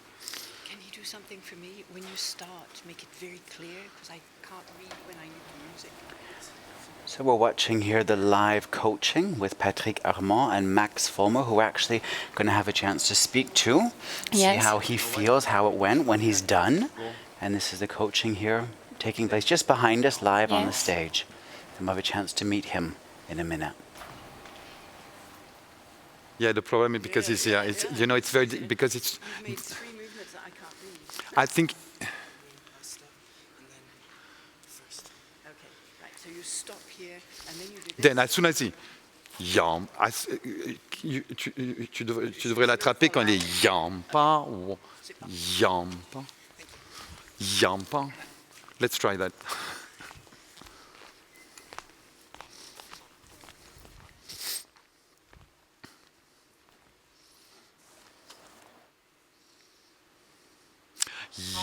Can you do something for me? When you start, make it very clear, because I can't read when I need the music. So we're watching here the live coaching with Patrick Armand and Max Fulmer, who we're actually going to have a chance to speak to, see Yes. how he feels, how it went when he's done. And this is the coaching here taking place just behind us live on the Yes. stage. And we'll have a chance to meet him in a minute. Yeah, the problem is because it's you know, it's very because it's. You made 3 movements that I can't read. I think Okay, right. So you stop here, and then you do this. then as soon as he yam, tu devrais l'attraper quand il est yam pas yam pas yam pas. Let's try that.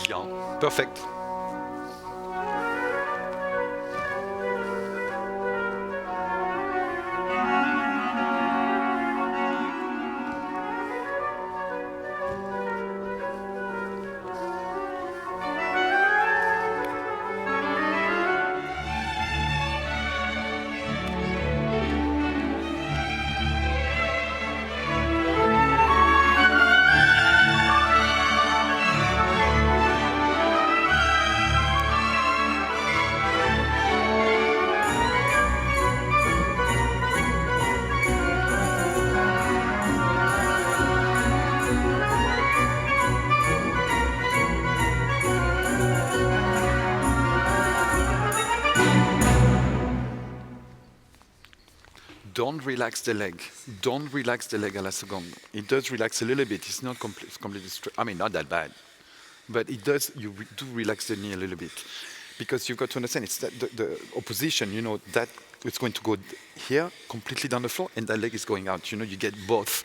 Yam. Perfect. Don't relax the leg. Don't relax the leg à la seconde. It does relax a little bit. It's not completely straight. I mean, not that bad. But it does, do relax the knee a little bit. Because you've got to understand, it's that the opposition, you know, that it's going to go here, completely down the floor, and that leg is going out. You know, you get both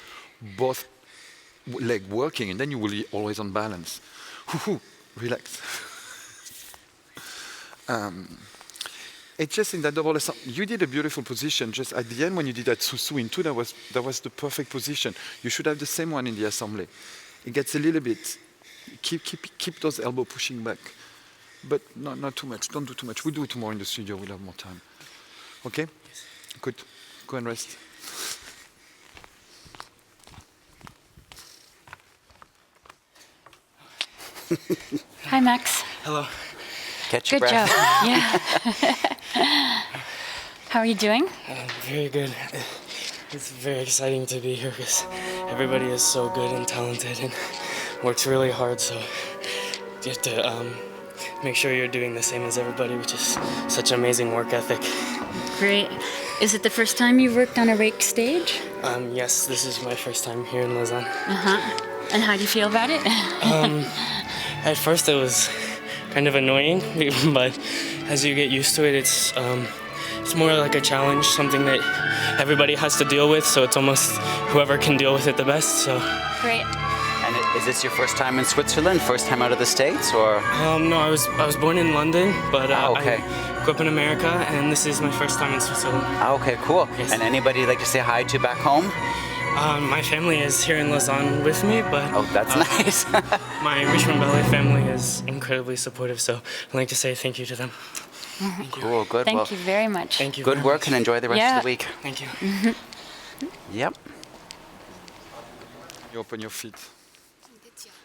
leg working, and then you will be always on balance. Relax. It's just in that double assembly. You did a beautiful position. Just at the end, when you did that susu in two, that was the perfect position. You should have the same one in the assembly. It gets a little bit. Keep those elbows pushing back, but not too much. Don't do too much. We'll do it tomorrow in the studio. We'll have more time. Okay? Yes. Good. Go and rest. Hi, Max. Hello. Catch your Good breath. job. Yeah. How are you doing? Very good. It's very exciting to be here because everybody is so good and talented and works really hard. So you have to make sure you're doing the same as everybody, which is such amazing work ethic. Great. Is it the first time you've worked on a rake stage? Yes, this is my first time here in Lausanne. And how do you feel about it? At first it was kind of annoying, but as you get used to it, it's more like a challenge, something that everybody has to deal with, so it's almost whoever can deal with it the best. So. Great. And is this your first time in Switzerland? First time out of the States, or? No, I was born in London, but okay. I grew up in America, and this is my first time in Switzerland. Okay, cool. Yes. And anybody you'd like to say hi to back home? My family is here in Lausanne with me, but Oh, that's nice. my Richmond Ballet family is incredibly supportive, so I'd like to say thank you to them. Cool, good. Thank well, you very much. Thank you. good very work much. and enjoy the rest Yeah. of the week. Thank you. Yep. You open your feet.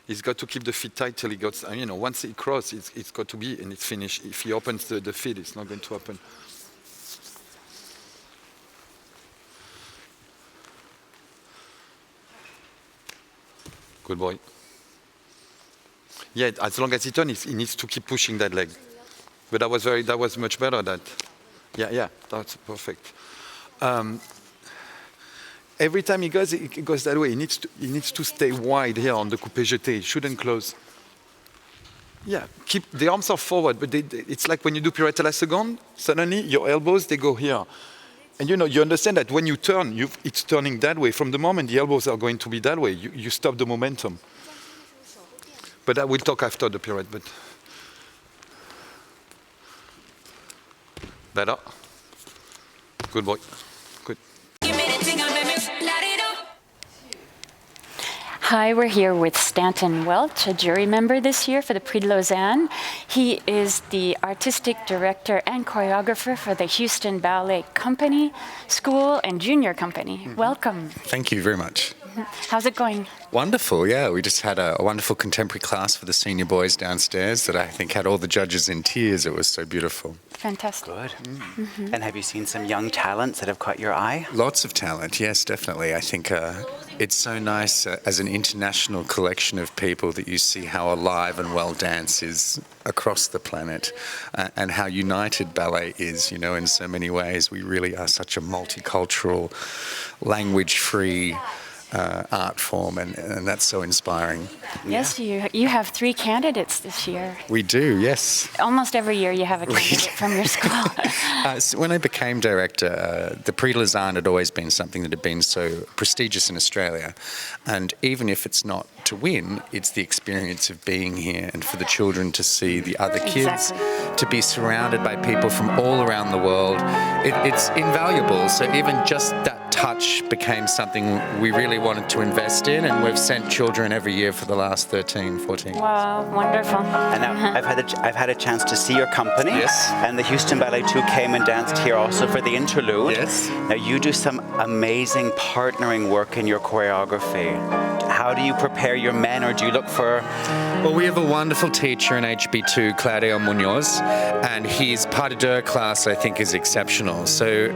He's got to keep the feet tight till he gets, you know, once he crosses, it's got to be, and it's finished. If he opens the feet, it's not going to happen. Good boy. Yeah, as long as he turns, he needs to keep pushing that leg. But that was much better. That, yeah, that's perfect. Every time he goes that way. He needs to stay wide here on the coupé jeté. He shouldn't close. Yeah, keep the arms are forward, but it's like when you do pirouette à la seconde. Suddenly your elbows they go here, and you understand that when you turn, it's turning that way. From the moment the elbows are going to be that way, you stop the momentum. But I will talk after the pirouette. But better. Good boy. Good. Give me the thing, I make me light it up. Hi, we're here with Stanton Welch, a jury member this year for the Prix de Lausanne. He is the artistic director and choreographer for the Houston Ballet Company, School, and Junior Company. Welcome. Thank you very much. How's it going? Wonderful, yeah. We just had a wonderful contemporary class for the senior boys downstairs that I think had all the judges in tears. It was so beautiful. Fantastic. Good. And have you seen some young talents that have caught your eye? Lots of talent, yes, definitely. I think it's so nice as an international collection of people that you see how alive and well dance is across the planet and how united ballet is, you know, in so many ways. We really are such a multicultural, language-free art form, and that's so inspiring. Yes, you have 3 candidates this year. We do, yes. Almost every year you have a candidate from your school. So when I became director, the Prix de Lausanne had always been something that had been so prestigious in Australia. And even if it's not to win, it's the experience of being here and for the children to see the other kids, to be surrounded by people from all around the world. It's invaluable. So even just that touch became something we really wanted to invest in, and we've sent children every year for the last 13, 14 years. Wow, wonderful. And now I've had a chance to see your company. Yes. And the Houston Ballet too came and danced here also for the interlude. Yes. Now you do some amazing partnering work in your choreography. How do you prepare your men, or do you look for... Well, we have a wonderful teacher in HB2, Claudio Munoz, and his pas de deux class, I think, is exceptional. So,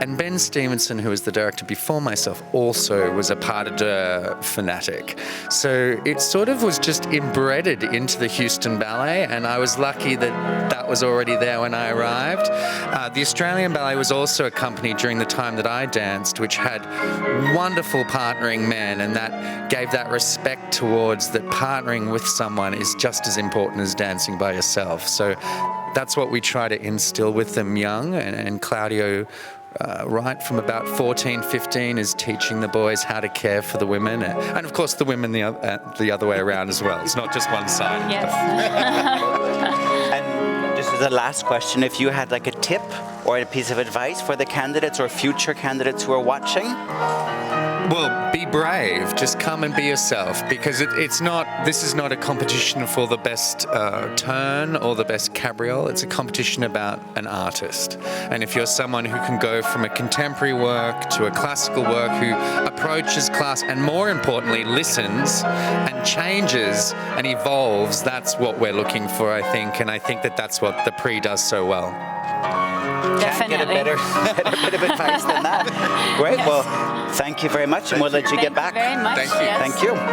and Ben Stevenson, who was the director before myself, also was a pas de deux fanatic. So it sort of was just embedded into the Houston Ballet, and I was lucky that that was already there when I arrived. The Australian Ballet was also a company during the time that I danced, which had wonderful partnering men, and that gave that respect towards that partnering with someone is just as important as dancing by yourself. So that's what we try to instill with them young, and Claudio, right from about 14, 15, is teaching the boys how to care for the women, and of course the women the other way around as well. It's not just one side. Yes. And just as a last question, if you had like a tip or a piece of advice for the candidates or future candidates who are watching? Well, be brave. Just come and be yourself, because this is not a competition for the best turn or the best cabriole. It's a competition about an artist. And if you're someone who can go from a contemporary work to a classical work, who approaches class and, more importantly, listens and changes and evolves, that's what we're looking for, I think. And I think that that's what the Prix does so well. Definitely. Can't get a better bit of advice than that. Great. Yes. Well, thank you very much, and we'll let you get back. Thank you very much. Thank you. Yes.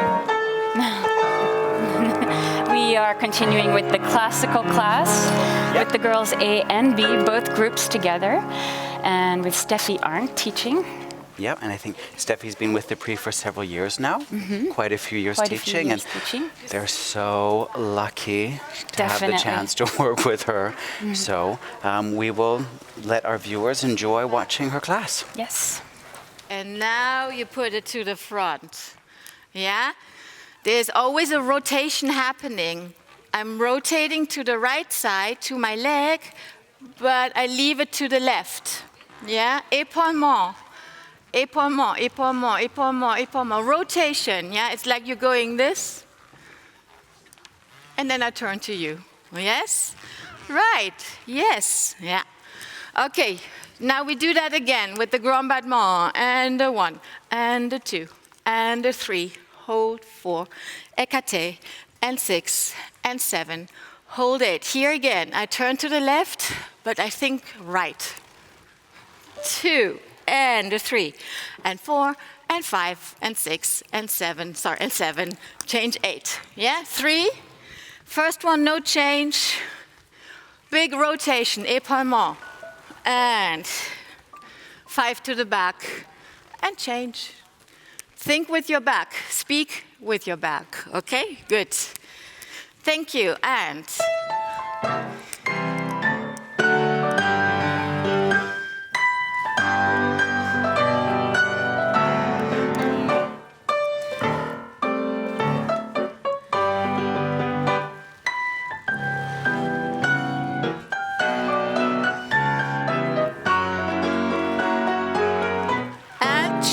Thank you. We are continuing with the classical class with the girls A and B, both groups together, and with Steffi Arndt teaching. Yeah, and I think Steffi's been with the Prix for several years now, quite a few years teaching, and they're so lucky to have the chance to work with her. So we will let our viewers enjoy watching her class. Yes. And now you put it to the front. Yeah? There's always a rotation happening. I'm rotating to the right side, to my leg, but I leave it to the left. Yeah? Épaulement. Épaulement, épaulement, épaulement, épaulement. Rotation, yeah? It's like you're going this. And then I turn to you. Yes? Right. Yes. Yeah. Okay. Now we do that again with the grand battement. And the 1, and the 2, and the 3. Hold 4. Écarté. And 6, and 7. Hold 8. Here again. I turn to the left, but I think right. 2. And 3, and 4, and 5, and 6, and 7, and 7, change 8, yeah? 3, first one, no change, big rotation, épaulement, and 5 to the back, and change. Think with your back, speak with your back, okay? Good. Thank you, and...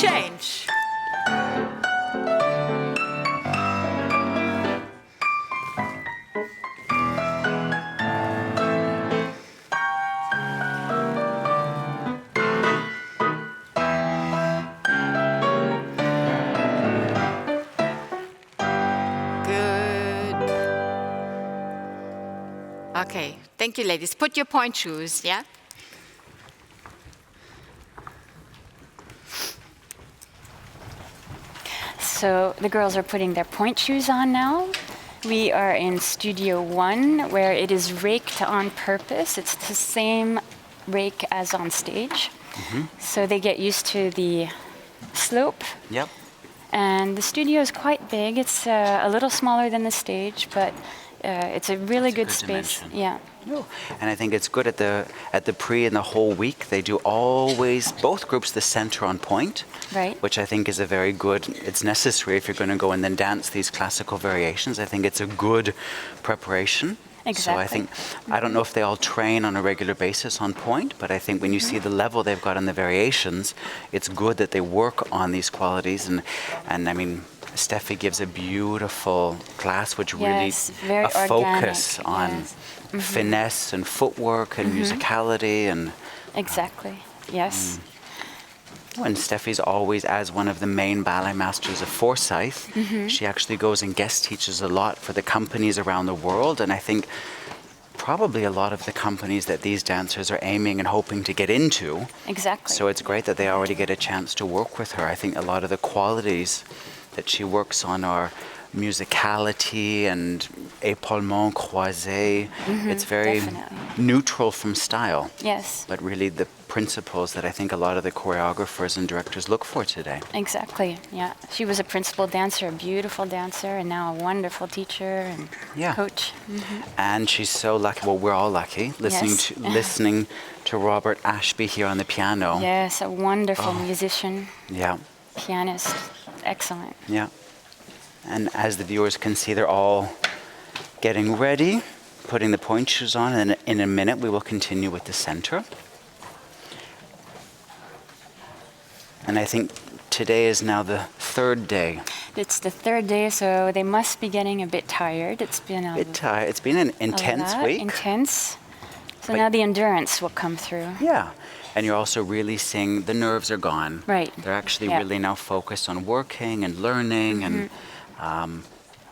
change. Okay, thank you, ladies. Put your point shoes, yeah? So the girls are putting their point shoes on now. We are in Studio 1, where it is raked on purpose. It's the same rake as on stage. So they get used to the slope. Yep. And the studio is quite big. It's a little smaller than the stage, but it's a really good space. dimension. Yeah. And I think it's good at the Prix and the whole week. They do always, both groups, the center on point, Right. which I think is a very good, it's necessary if you're going to go and then dance these classical variations. I think it's a good preparation. So I Exactly. think, I don't know if they all train on a regular basis on point, but I think when you see the level they've got in the variations, it's good that they work on these qualities. And I mean, Steffi gives a beautiful class which really Yes, very a focus organic, on finesse and footwork and musicality and Exactly. Yes. and Steffi's always, as one of the main ballet masters of Forsyth, she actually goes and guest teaches a lot for the companies around the world. And I think probably a lot of the companies that these dancers are aiming and hoping to get into. Exactly. So it's great that they already get a chance to work with her. I think a lot of the qualities that she works on are musicality and épaulement croisé. It's very definitely. neutral from style, Yes. but really the principles that I think a lot of the choreographers and directors look for today. Exactly. Yeah. She was a principal dancer, a beautiful dancer, and now a wonderful teacher and Yeah. coach. And she's so lucky. Well, we're all lucky Yes. listening to Robert Ashby here on the piano. Yes, a wonderful musician, Yeah, pianist, excellent. yeah. And as the viewers can see, they're all getting ready, putting the point shoes on, and in a minute we will continue with the center. And I think today is now the third day. It's the third day, so they must be getting a bit tired. It's been It's been an intense week. Intense. So But- now the endurance will come through. Yeah. And you're also really seeing the nerves are gone. Right. They're actually Yeah. really now focused on working and learning. And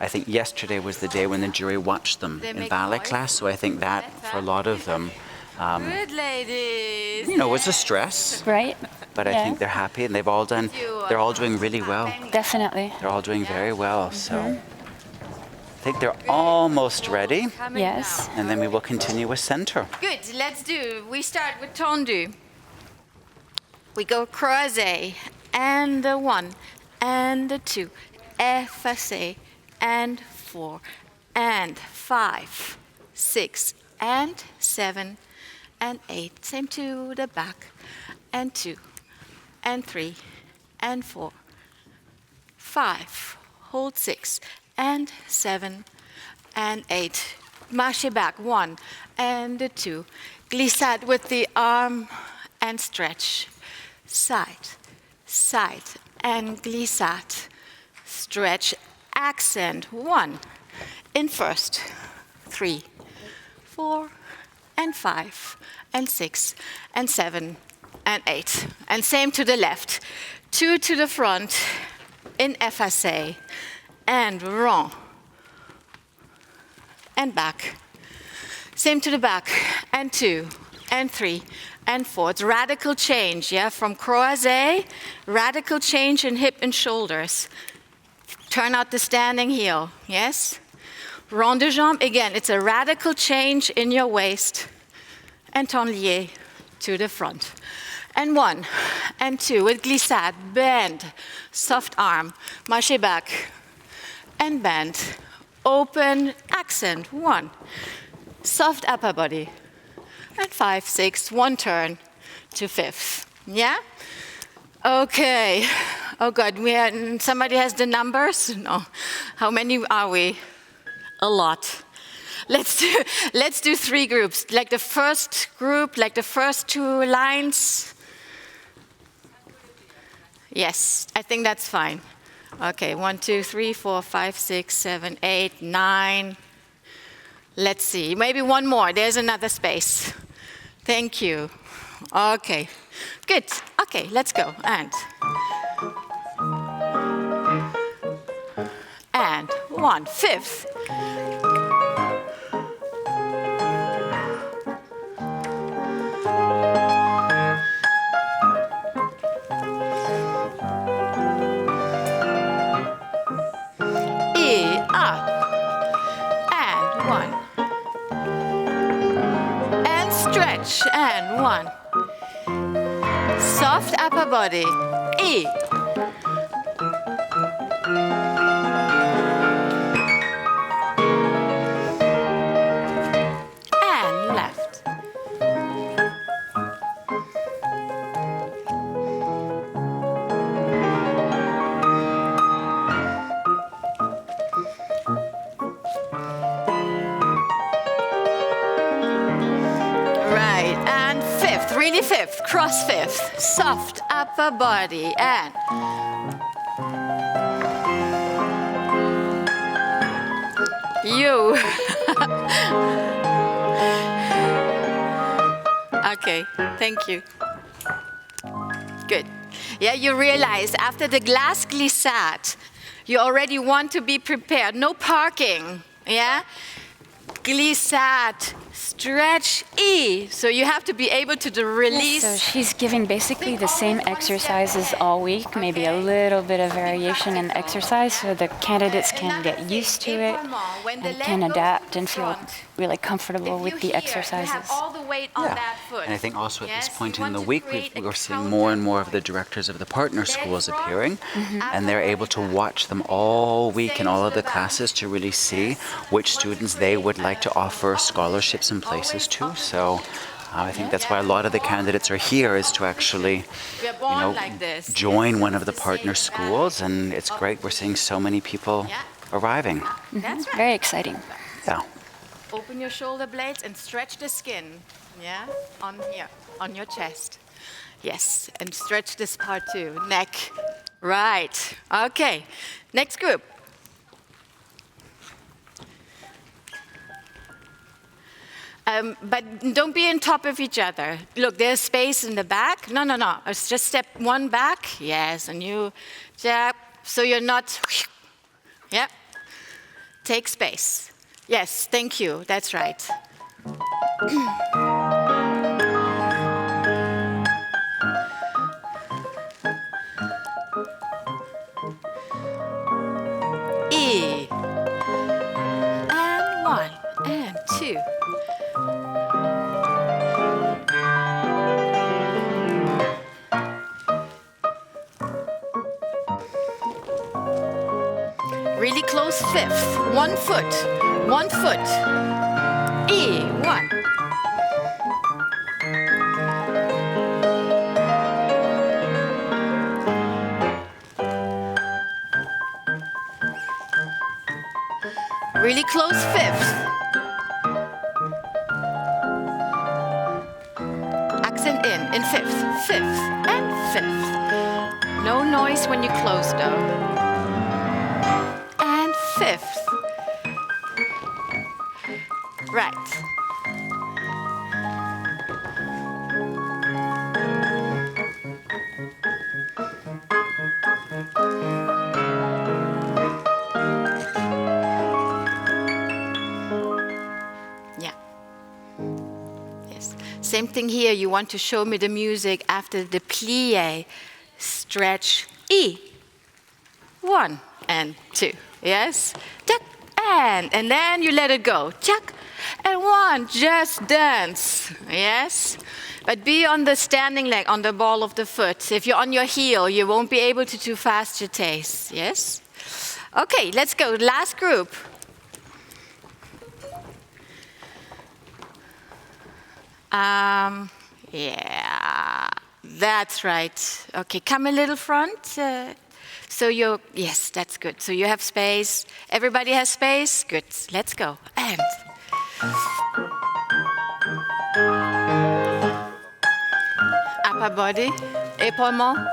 I think yesterday was the day when the jury watched them They in make ballet noise? class. So I think that for a lot of them, Good, ladies. it's a stress. Right? But I Yeah. think they're happy and they're all doing really well. Definitely. They're all doing very well. So I think they're almost ready. Yes. And then we will continue with center. Good, let's do. We start with tendu. We go croisé, and the 1, and the 2, effacé, and 4, and 5, 6, and 7, and 8. Same to the back, and 2, and 3, and 4, 5, hold 6, and 7, and 8. Marche back, 1, and the 2. Glissade with the arm, and stretch. Side, side, and glissade. Stretch, accent, 1. In first, 3, 4, and 5, and 6, and 7, and 8. And same to the left. 2 to the front, in effacé, and rond, and back. Same to the back, and 2, and 3, and 4. It's radical change, yeah? From croisé, radical change in hip and shoulders. Turn out the standing heel, yes? Rond de jambe, again, it's a radical change in your waist. And tendu to the front. And 1, and 2, with glissade, bend, soft arm, marche back, and bend. Open, accent, 1. Soft upper body. And 5, 6, 1 turn to 5th. Yeah? Okay. Oh God, somebody has the numbers? No. How many are we? A lot. Let's do 3 groups. Like the first group, like the first 2 lines. Yes, I think that's fine. Okay, 1, 2, 3, 4, 5, 6, 7, 8, 9. Let's see, maybe one more. There's another space. Thank you. Okay, good. Okay, let's go. And 1, 5th. stretch, and 1. Soft upper body, E. And left. Right, and fifth, really fifth, cross fifth, soft upper body, and you. Okay, thank you. Good. Yeah, you realize after the glace glissade, you already want to be prepared. No parking, yeah? Glissade, stretch, E. So you have to be able to do release. So she's giving basically the same exercises all week, maybe a little bit of variation in the exercise so the candidates can get used to it and can adapt and feel really comfortable with the exercises. And I think also at this point in the week, we're seeing more and more of the directors of the partner schools appearing, and they're able to watch them all week in all of the classes to really see which students they would like to offer scholarships and places to. So I think that's why a lot of the candidates are here, is to actually, join one of the partner schools, and it's great. We're seeing so many people arriving. That's right. Very exciting. Yeah. Open your shoulder blades and stretch the skin, yeah, on here, on your chest. Yes, and stretch this part too, neck. Right, okay. Next group. But don't be on top of each other. Look, there's space in the back. No. It's just step one back. Yes, and you jab. So you're not, yeah. Take space. Yes, thank you. That's right. E. And 1, and 2. Really close fifth. 1 foot. 1 foot. E. 1. Really close fifth. Accent in fifth. Fifth and fifth. No noise when you close though. And fifth. Right. Yeah. Yes. Same thing here. You want to show me the music after the plie, stretch, E. 1 and 2. Yes. Tuck and then you let it go. Tuck. And 1, just dance, yes? But be on the standing leg, on the ball of the foot. If you're on your heel, you won't be able to do faster taste, yes? Okay, let's go, last group. Yeah, that's right. Okay, come a little front. Yes, that's good. So you have space. Everybody has space? Good, let's go. And upper body, épaulement,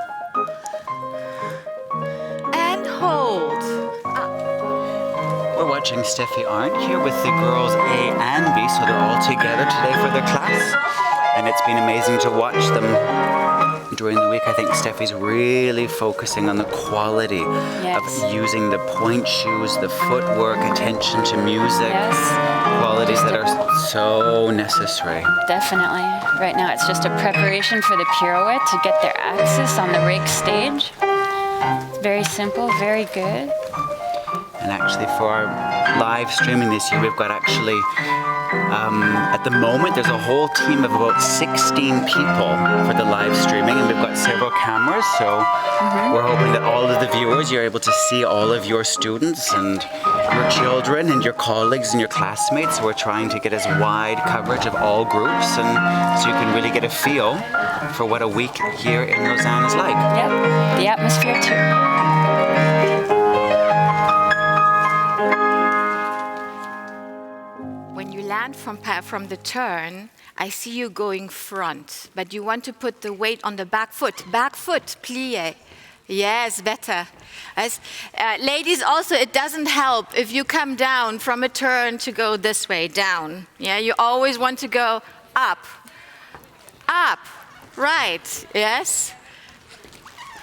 and hold. Up. We're watching Steffi Arndt here with the girls A and B, so they're all together today for their class. And it's been amazing to watch them during the week. I think Steffi's really focusing on the quality of using the point shoes, the footwork, attention to music, qualities that are so necessary. Definitely. Right now it's just a preparation for the pirouette to get their axis on the rake stage. Very simple, very good. And actually for our live streaming this year. We've got actually, at the moment, there's a whole team of about 16 people for the live streaming, and we've got several cameras, so we're hoping that all of the viewers, you're able to see all of your students and your children and your colleagues and your classmates. So we're trying to get as wide coverage of all groups, and so you can really get a feel for what a week here in Lausanne is like. Yep, the atmosphere too. When you land from the turn, I see you going front, but you want to put the weight on the back foot, plie. Yes, better. Ladies, also, it doesn't help if you come down from a turn to go this way, down. Yeah, you always want to go up, right, yes?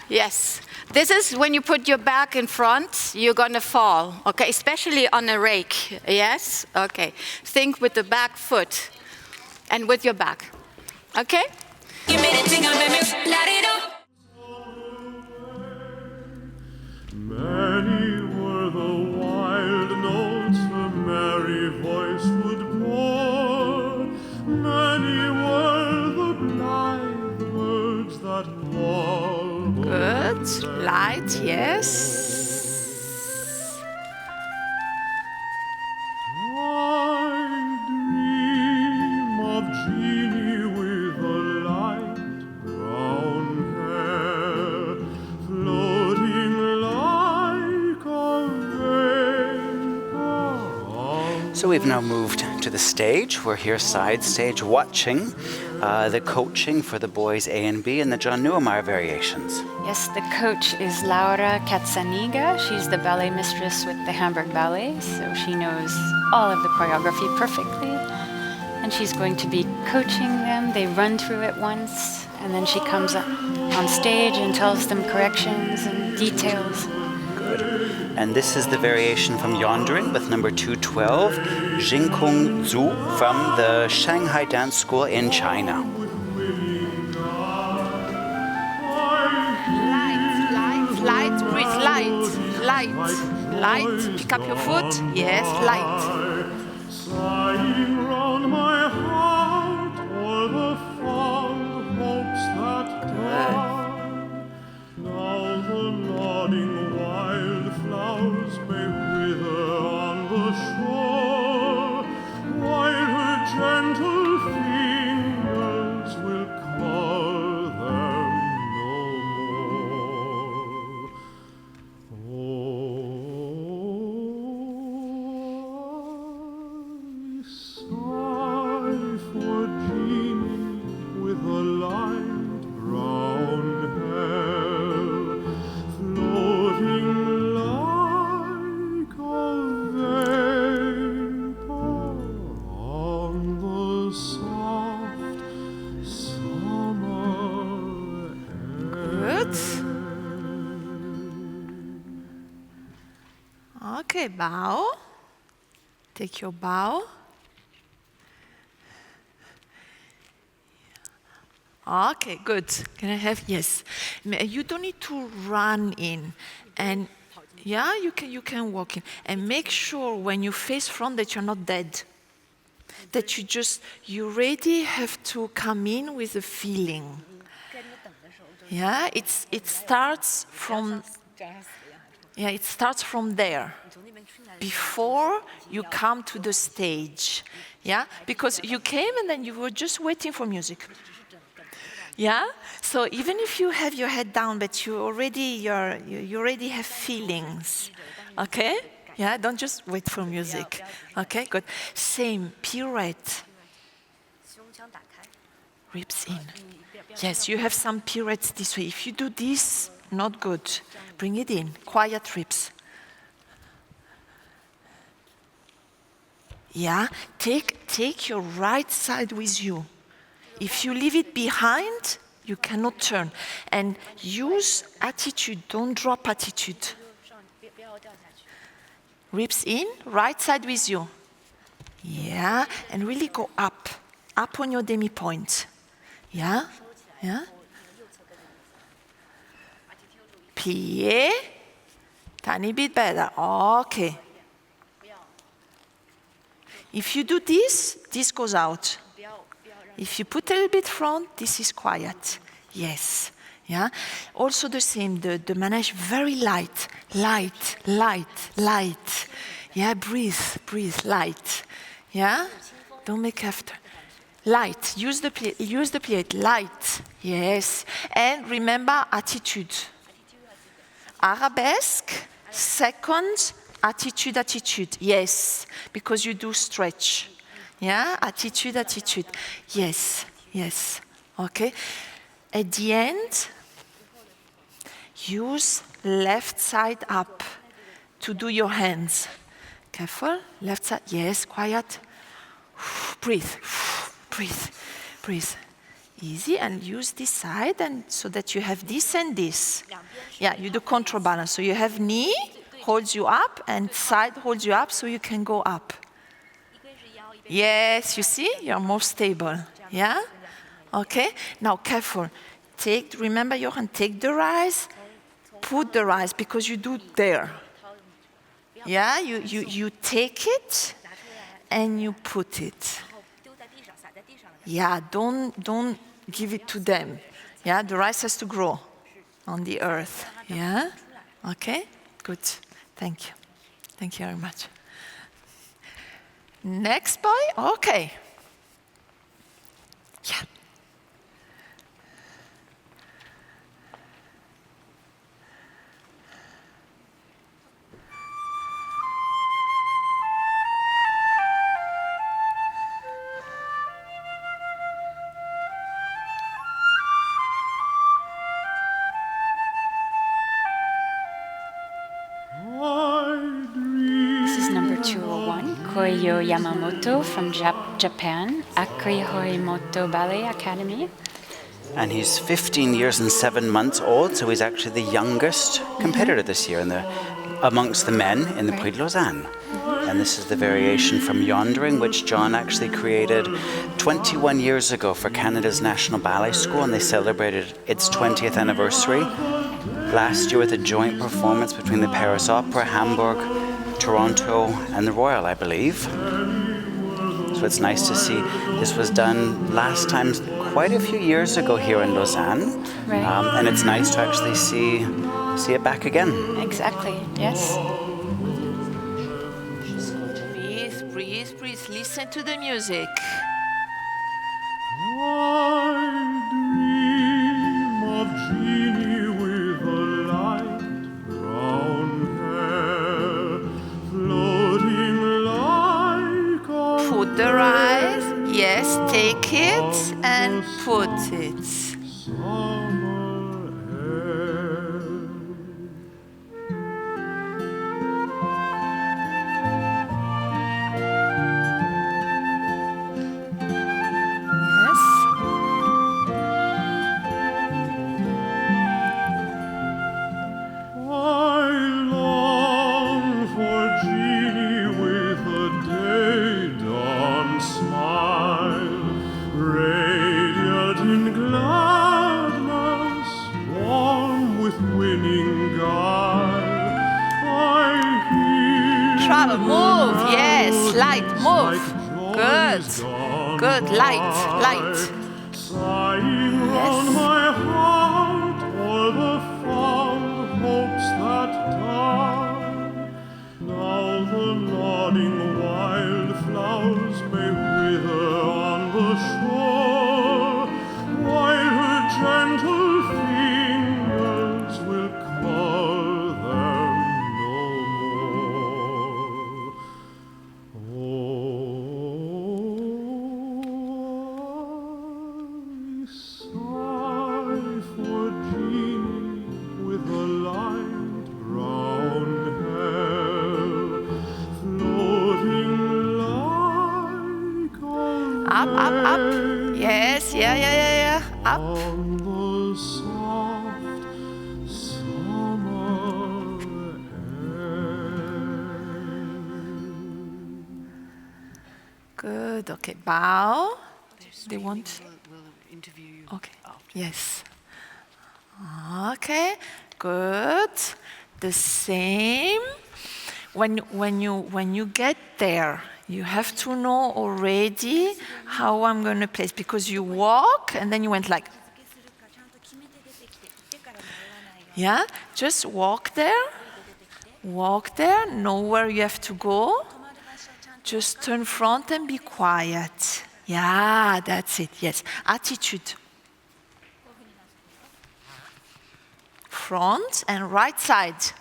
Yes. This is when you put your back in front, you're gonna fall, okay? Especially on a rake, yes? Okay. Think with the back foot and with your back, okay? You made it ting, I made me light it up. Many were the wild notes her merry voice would pour. Many were the blithe words that warbled. Good. Light, yes. I dream of Jeannie with the light brown hair, floating like a vapor. So we've now moved to the stage. We're here side stage watching the coaching for the boys A and B in the John Neumeyer variations. Yes, the coach is Laura Katzaniga. She's the ballet mistress with the Hamburg Ballet, so she knows all of the choreography perfectly. And she's going to be coaching them. They run through it once, and then she comes up on stage and tells them corrections and details. Good. And this is the variation from Yondrin with number 212, Jinkung Zhu from the Shanghai Dance School in China. Light, breathe, light. Pick up your foot, yes, light. Sighing round my heart o'er the fond hopes that die. Now the nodding wildflowers may wither on the shore, while her gentle fingers will call them no more. I sigh for Jeannie with her light brown hair, floating like a vapor on the soft summer air. Good. Okay, bow. Take your bow. Okay, good. Can I have, yes. You don't need to run in. And yeah, you can walk in. And make sure when you face front that you're not dead. That you really have to come in with a feeling. Yeah, it starts from there. Before you come to the stage. Yeah, because you came and then you were just waiting for music. Yeah? So even if you have your head down, but you already have feelings. Okay? Yeah, don't just wait for music. Okay, good. Same, pirouette. Ribs in. Yes, you have some pirouettes this way. If you do this, not good. Bring it in. Quiet ribs. Yeah, take your right side with you. If you leave it behind, you cannot turn. And use attitude, don't drop attitude. Ribs in, right side with you. Yeah, and really go up on your demi-point. Yeah, yeah. Plie, tiny bit better, okay. If you do this, this goes out. If you put a little bit front, this is quiet. Yes. Yeah. Also the same, the manège very light, light, light, light. Yeah, breathe, light. Yeah. Don't make after. Light. Use the plié. Light. Yes. And remember attitude. Arabesque. Second, attitude. Yes. Because you do stretch. Yeah. Attitude. Yes. Okay. At the end, use left side up to do your hands. Careful. Left side. Yes. Quiet. Breathe. Easy, and use this side, and so that you have this and this. Yeah, you do counterbalance. So you have knee holds you up and side holds you up, so you can go up. Yes, you see, you're more stable. Yeah. Okay. Now careful. Remember, Johan. Take the rise. Put the rise because you do there. Yeah. You take it and you put it. Yeah, don't give it to them. Yeah, the rice has to grow on the earth. Yeah, okay, good. Thank you very much. Next boy, okay. Yeah. Koyo Yamamoto from Japan, Akri Horimoto Ballet Academy. And he's 15 years and 7 months old, so he's actually the youngest competitor this year amongst the men in the Prix de Lausanne. And this is the variation from Yondering, which John actually created 21 years ago for Canada's National Ballet School, and they celebrated its 20th anniversary last year with a joint performance between the Paris Opera, Hamburg, Toronto and the Royal, I believe. So it's nice to see this was done last time quite a few years ago here in Lausanne. Right. And it's nice to actually see it back again. Exactly, yes. Breathe. Listen to the music. I dream of Jeannie with a light brown hair, floating like a Put the rice. Yes, take it and put it. summer air. Yes. I long for Jeannie with a day dawn smile, radiant in gladness, warm with winning guile. I hear Travel, her move. Yes, light, move. joys Good. gone Good. Light. sighing Yes. round my heart o'er the fond hopes that die. Now the nodding wildflowers may wither on the shore, while her gentle fingers will call them no more. I sigh for Jeannie with a light brown hair, floating like a Up. Yes. Yeah. Up. on the soft summer air. Good. Okay. Bow. They want. We'll interview you. Okay. Yes. Okay. Good. The same. When you get there, You have to know already how I'm going to place, because you walk and then you went like, yeah, just walk there, know where you have to go, just turn front and be quiet. Yeah, that's it, yes. Attitude. Front and right side.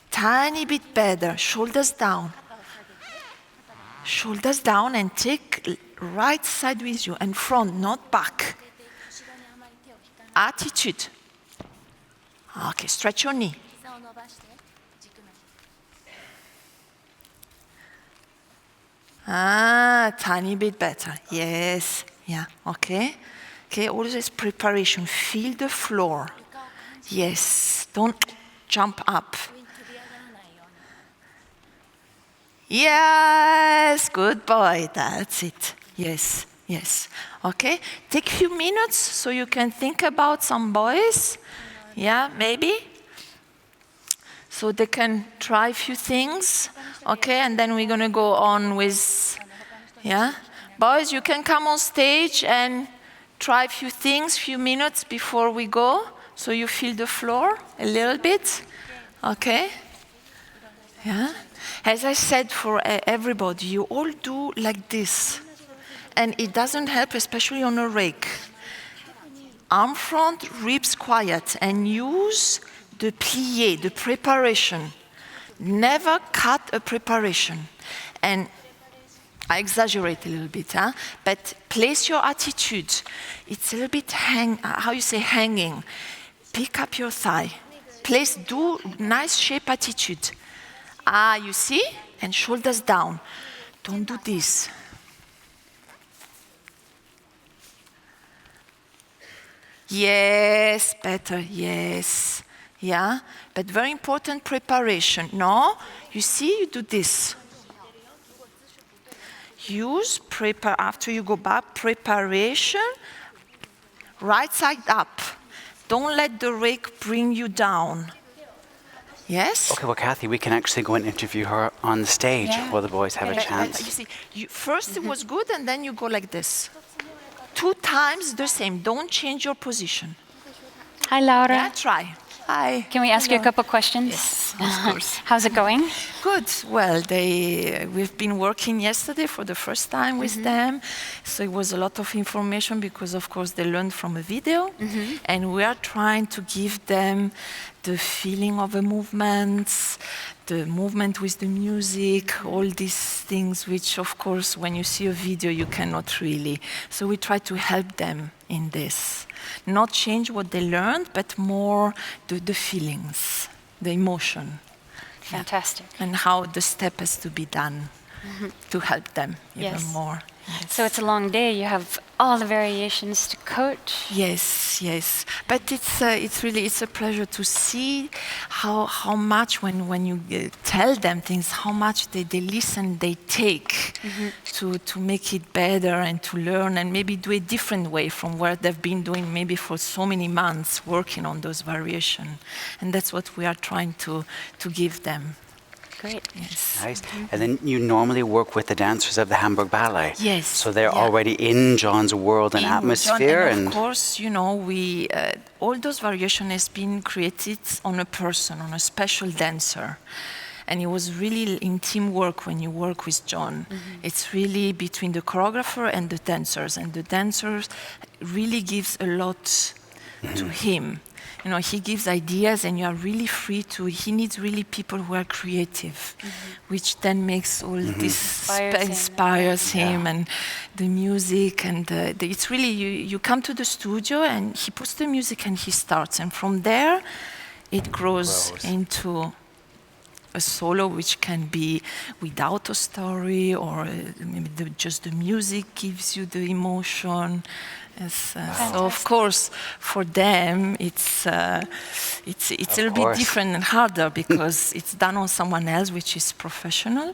Tiny bit better, shoulders down. Shoulders down and take right side with you and front, not back. Attitude. Okay, stretch your knee. Tiny bit better. Yes. Yeah. Okay. Okay. Always preparation. Feel the floor. Yes. Don't jump up. Yes. Good boy. That's it. Yes. Yes. Okay. Take a few minutes so you can think about some boys. Yeah, maybe. So they can try a few things, okay? And then we're gonna go on with, yeah? Boys, you can come on stage and try a few things, few minutes before we go, so you feel the floor a little bit, okay? Yeah? As I said, for everybody, you all do like this. And it doesn't help, especially on a rake. Arm front, ribs quiet, and use the plié, the preparation. Never cut a preparation. And I exaggerate a little bit, but place your attitude. It's a little bit hanging. Pick up your thigh. Place, do nice shape attitude. You see? And shoulders down. Don't do this. Yes, better, yes. Yeah, but very important preparation. No, you see, you do this. Use, after you go back, preparation, right side up. Don't let the rake bring you down. Yes? Okay, well, Kathy, we can actually go and interview her on the stage while the boys have a chance. You see, first it was good, and then you go like this. 2 times the same. Don't change your position. Hi, Laura. Yeah, try. Hi. Can we ask you a couple questions? Yes, of course. How's it going? Good. Well, we've been working yesterday for the first time with them. So it was a lot of information because, of course, they learned from a video. And we are trying to give them the feeling of the movements, the movement with the music, all these things which, of course, when you see a video, you cannot really. So we try to help them in this. Not change what they learned, but more the feelings, the emotion. Fantastic. Yeah. And how the step has to be done to help them even more. Yes. So it's a long day. You have all the variations to coach. Yes, yes. But it's really a pleasure to see how much when you tell them things, how much they listen, they take to make it better and to learn and maybe do a different way from what they've been doing maybe for so many months working on those variations. And that's what we are trying to give them. Great. Yes. Nice. And then you normally work with the dancers of the Hamburg Ballet. Yes. So they're already in John's world and atmosphere. And of course, you know, we all those variations has been created on a person, on a special dancer. And it was really in teamwork when you work with John. It's really between the choreographer and the dancers. And the dancers really gives a lot to him. You know, he gives ideas and you are really free to, he needs really people who are creative, which then makes all this, inspires him and the music and it's really, you come to the studio and he puts the music and he starts. And from there, it grows into a solo which can be without a story or maybe just the music gives you the emotion. Yes, so of course, for them, it's a little bit different and harder because it's done on someone else, which is professional.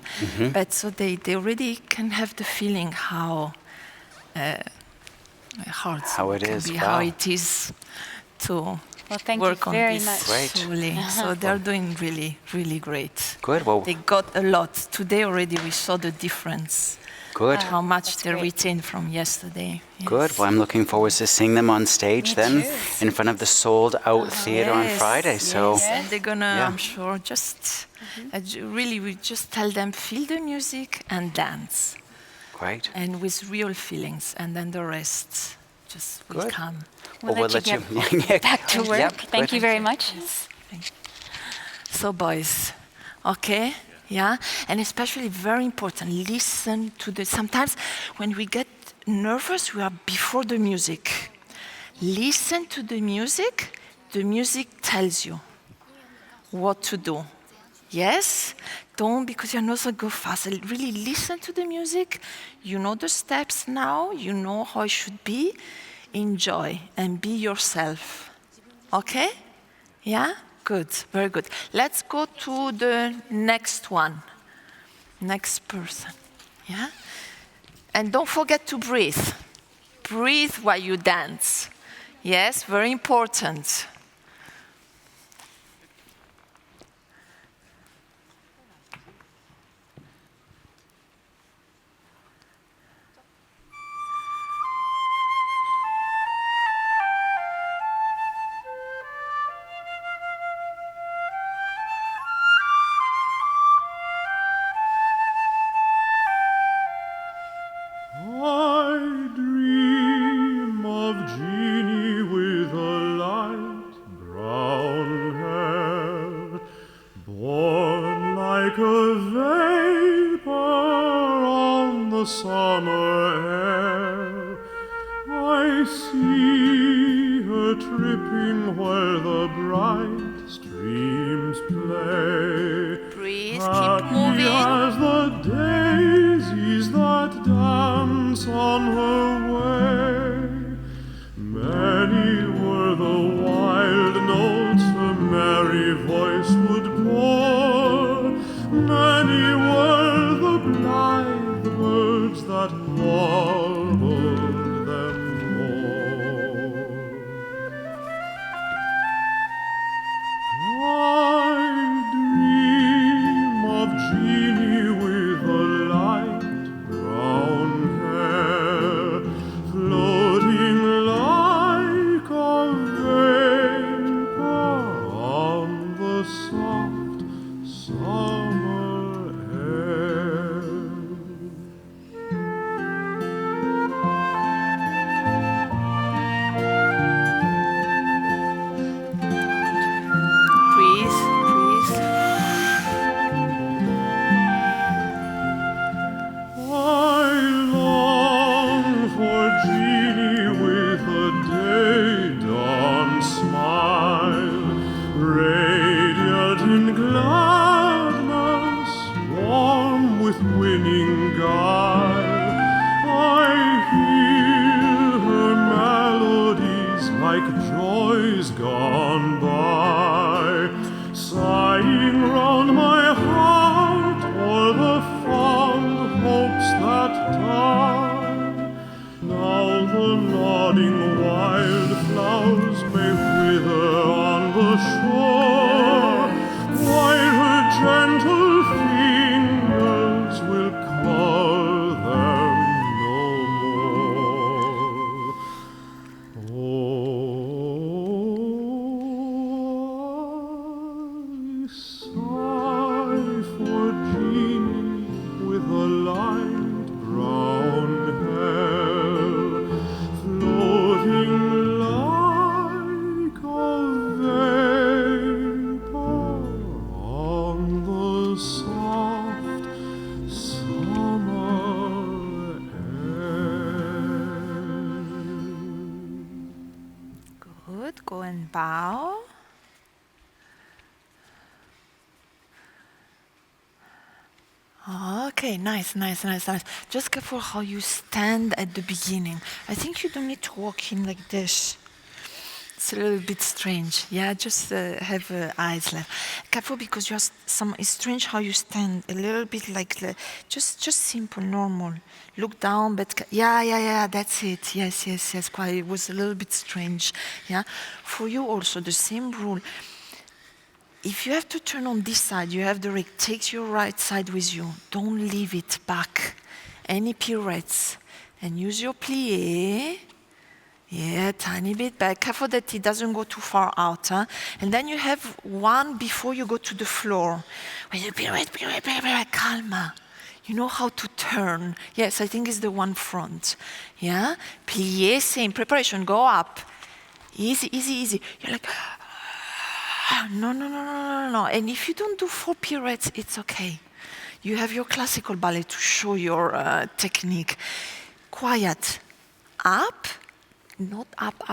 But so they already can have the feeling how hard how it is to Well, thank work you on very this much. Great. solely. So they're doing really, really great. Good. Well, They got a lot. Today already we saw the difference, good. how much That's they great. retained from yesterday. Good. Yes. Well, I'm looking forward to seeing them on stage then in front of the sold-out theater on Yes, Friday. So, yes, and they're gonna, yeah. I'm sure, just really, we just tell them feel the music and dance, great. and with real feelings, and then the rest just will Good. come. Well, we'll let you back to work. Yep, Thank good. you very much. So, boys, okay, yeah, and especially very important. Listen to the. Sometimes when we get nervous, we are before the music. Listen to the music. The music tells you what to do. Yes? Don't, because you're not so go fast. Really listen to the music. You know the steps now. You know how it should be. Enjoy and be yourself. Okay? Yeah? Good. Very good. Let's go to the next one. Next person. Yeah? And don't forget to breathe. Breathe while you dance. Yes? Very important. I dream of Jeannie with a light brown hair, born like a vapor on the summer air. I see her tripping where the bright streams play. Breathe, keep Happy moving. as the daisies that dance on her way. Many were the wild notes her merry voice would pour. Many were the blithe words that warbled them o'er. I dream of Jeannie with a light brown hair, floating like a vapor on the soft summer air. Breathe, breathe. I long for Jeannie with a day dawn smile, radiant in gladness, warm with winning guile. I hear her melodies like joys gone by, sighing round my heart o'er the fond hopes that die. Now the nodding wildflowers may wither on the shore, while her gentle fingers will call them no more. I sigh for Jeannie with a light brown hair, floating like a vapor on the soft summer air. Good. Go and bow. Okay, nice, nice, nice, nice. Just careful how you stand at the beginning. I think you don't need to walk in like this. It's a little bit strange. Yeah, just have eyes left. Careful, because you have some. It's strange how you stand. A little bit like just simple, normal. Look down, but yeah. That's it. Yes. Quite. It was a little bit strange. Yeah. For you also the same rule. If you have to turn on this side, you have the rake. Take your right side with you. Don't leave it back. Any pirouettes, and use your plie. Yeah, tiny bit back. Careful that it doesn't go too far out. Huh? And then you have one before you go to the floor. When you pirouette, calma. You know how to turn. Yes, I think it's the one front. Yeah? Plie, same. Preparation, go up. Easy. You're like, no. And if you don't do 4 pirouettes, it's okay. You have your classical ballet to show your technique. Quiet. Up. Not up.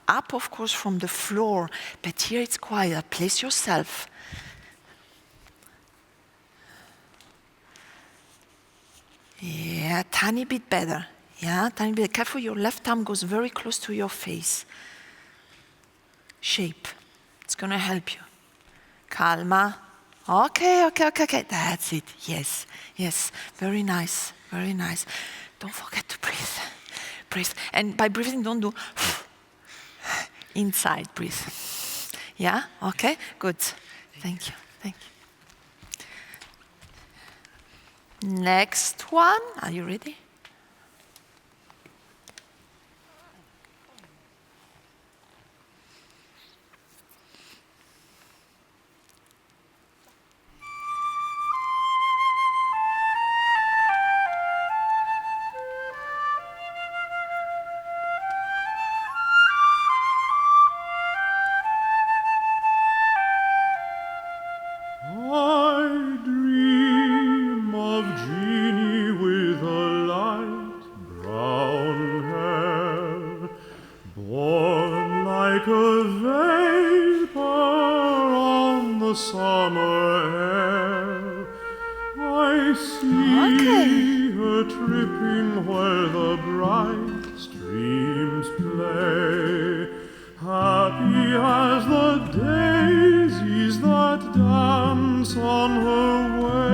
Up, of course, from the floor. But here it's quiet. Place yourself. Yeah, tiny bit better. Yeah, tiny bit. Careful, your left arm goes very close to your face. Shape. It's going to help you. Calma. Okay. That's it. Yes. Very nice. Don't forget to breathe. And by breathing, don't do inside, breathe. Yeah? Okay? Good. Thank you. Next one. Are you ready? I dream of Jeannie with a light brown hair, born like a vapor on the summer air. I see her tripping where the bright streams play, happy as the daisies that dance on her way.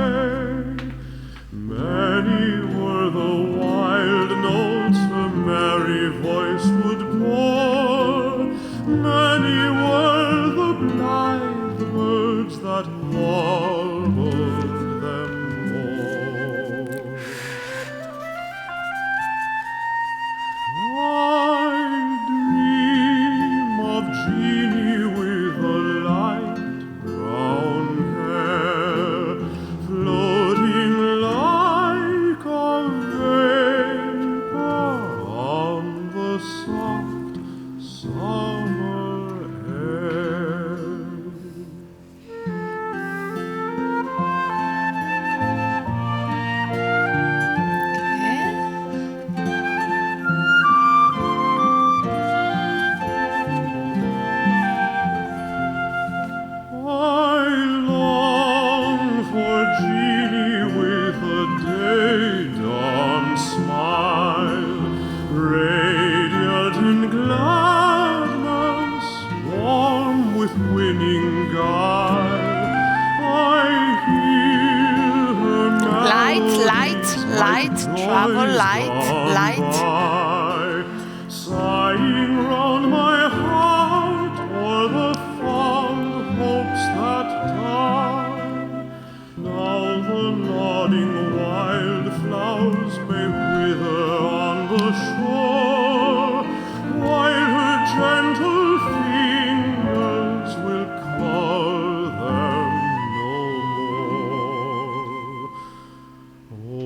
Many were the wild notes her merry voice would pour, many were the blithe words that warbled them more. I dream of Jeannie with a light brown hair, floating like a vapor on the soft summer air. I long for Jeannie with a day dawn smile, radiant in gladness, warm with winning guile. I hear her Light, travel, light. Sighing round my heart o'er the fond hopes that die. Now the nodding wildflowers may wither on the shore, while her gentle fingers will call them no more.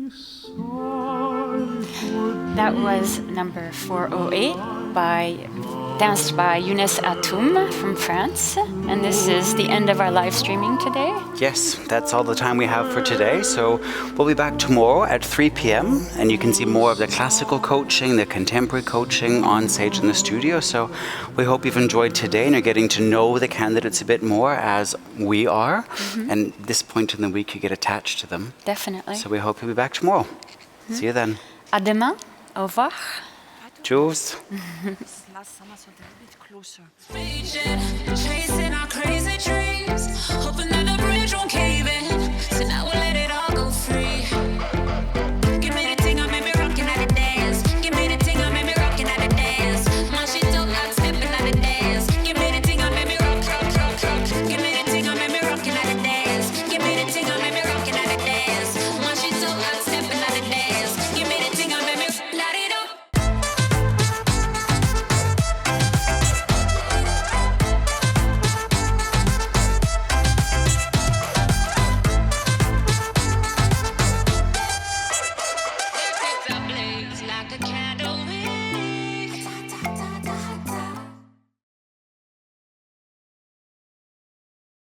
I sigh for That was number 408 danced by Younes Atoum from France. And this is the end of our live streaming today. Yes, that's all the time we have for today. So we'll be back tomorrow at 3 p.m. and you can see more of the classical coaching, the contemporary coaching on stage in the studio. So we hope you've enjoyed today and you're getting to know the candidates a bit more as we are. And at this point in the week, you get attached to them. Definitely. So we hope you'll be back tomorrow. See you then. À demain. Au revoir. Tschüss. Last summer, so they're a bit closer. Chasing our crazy dreams.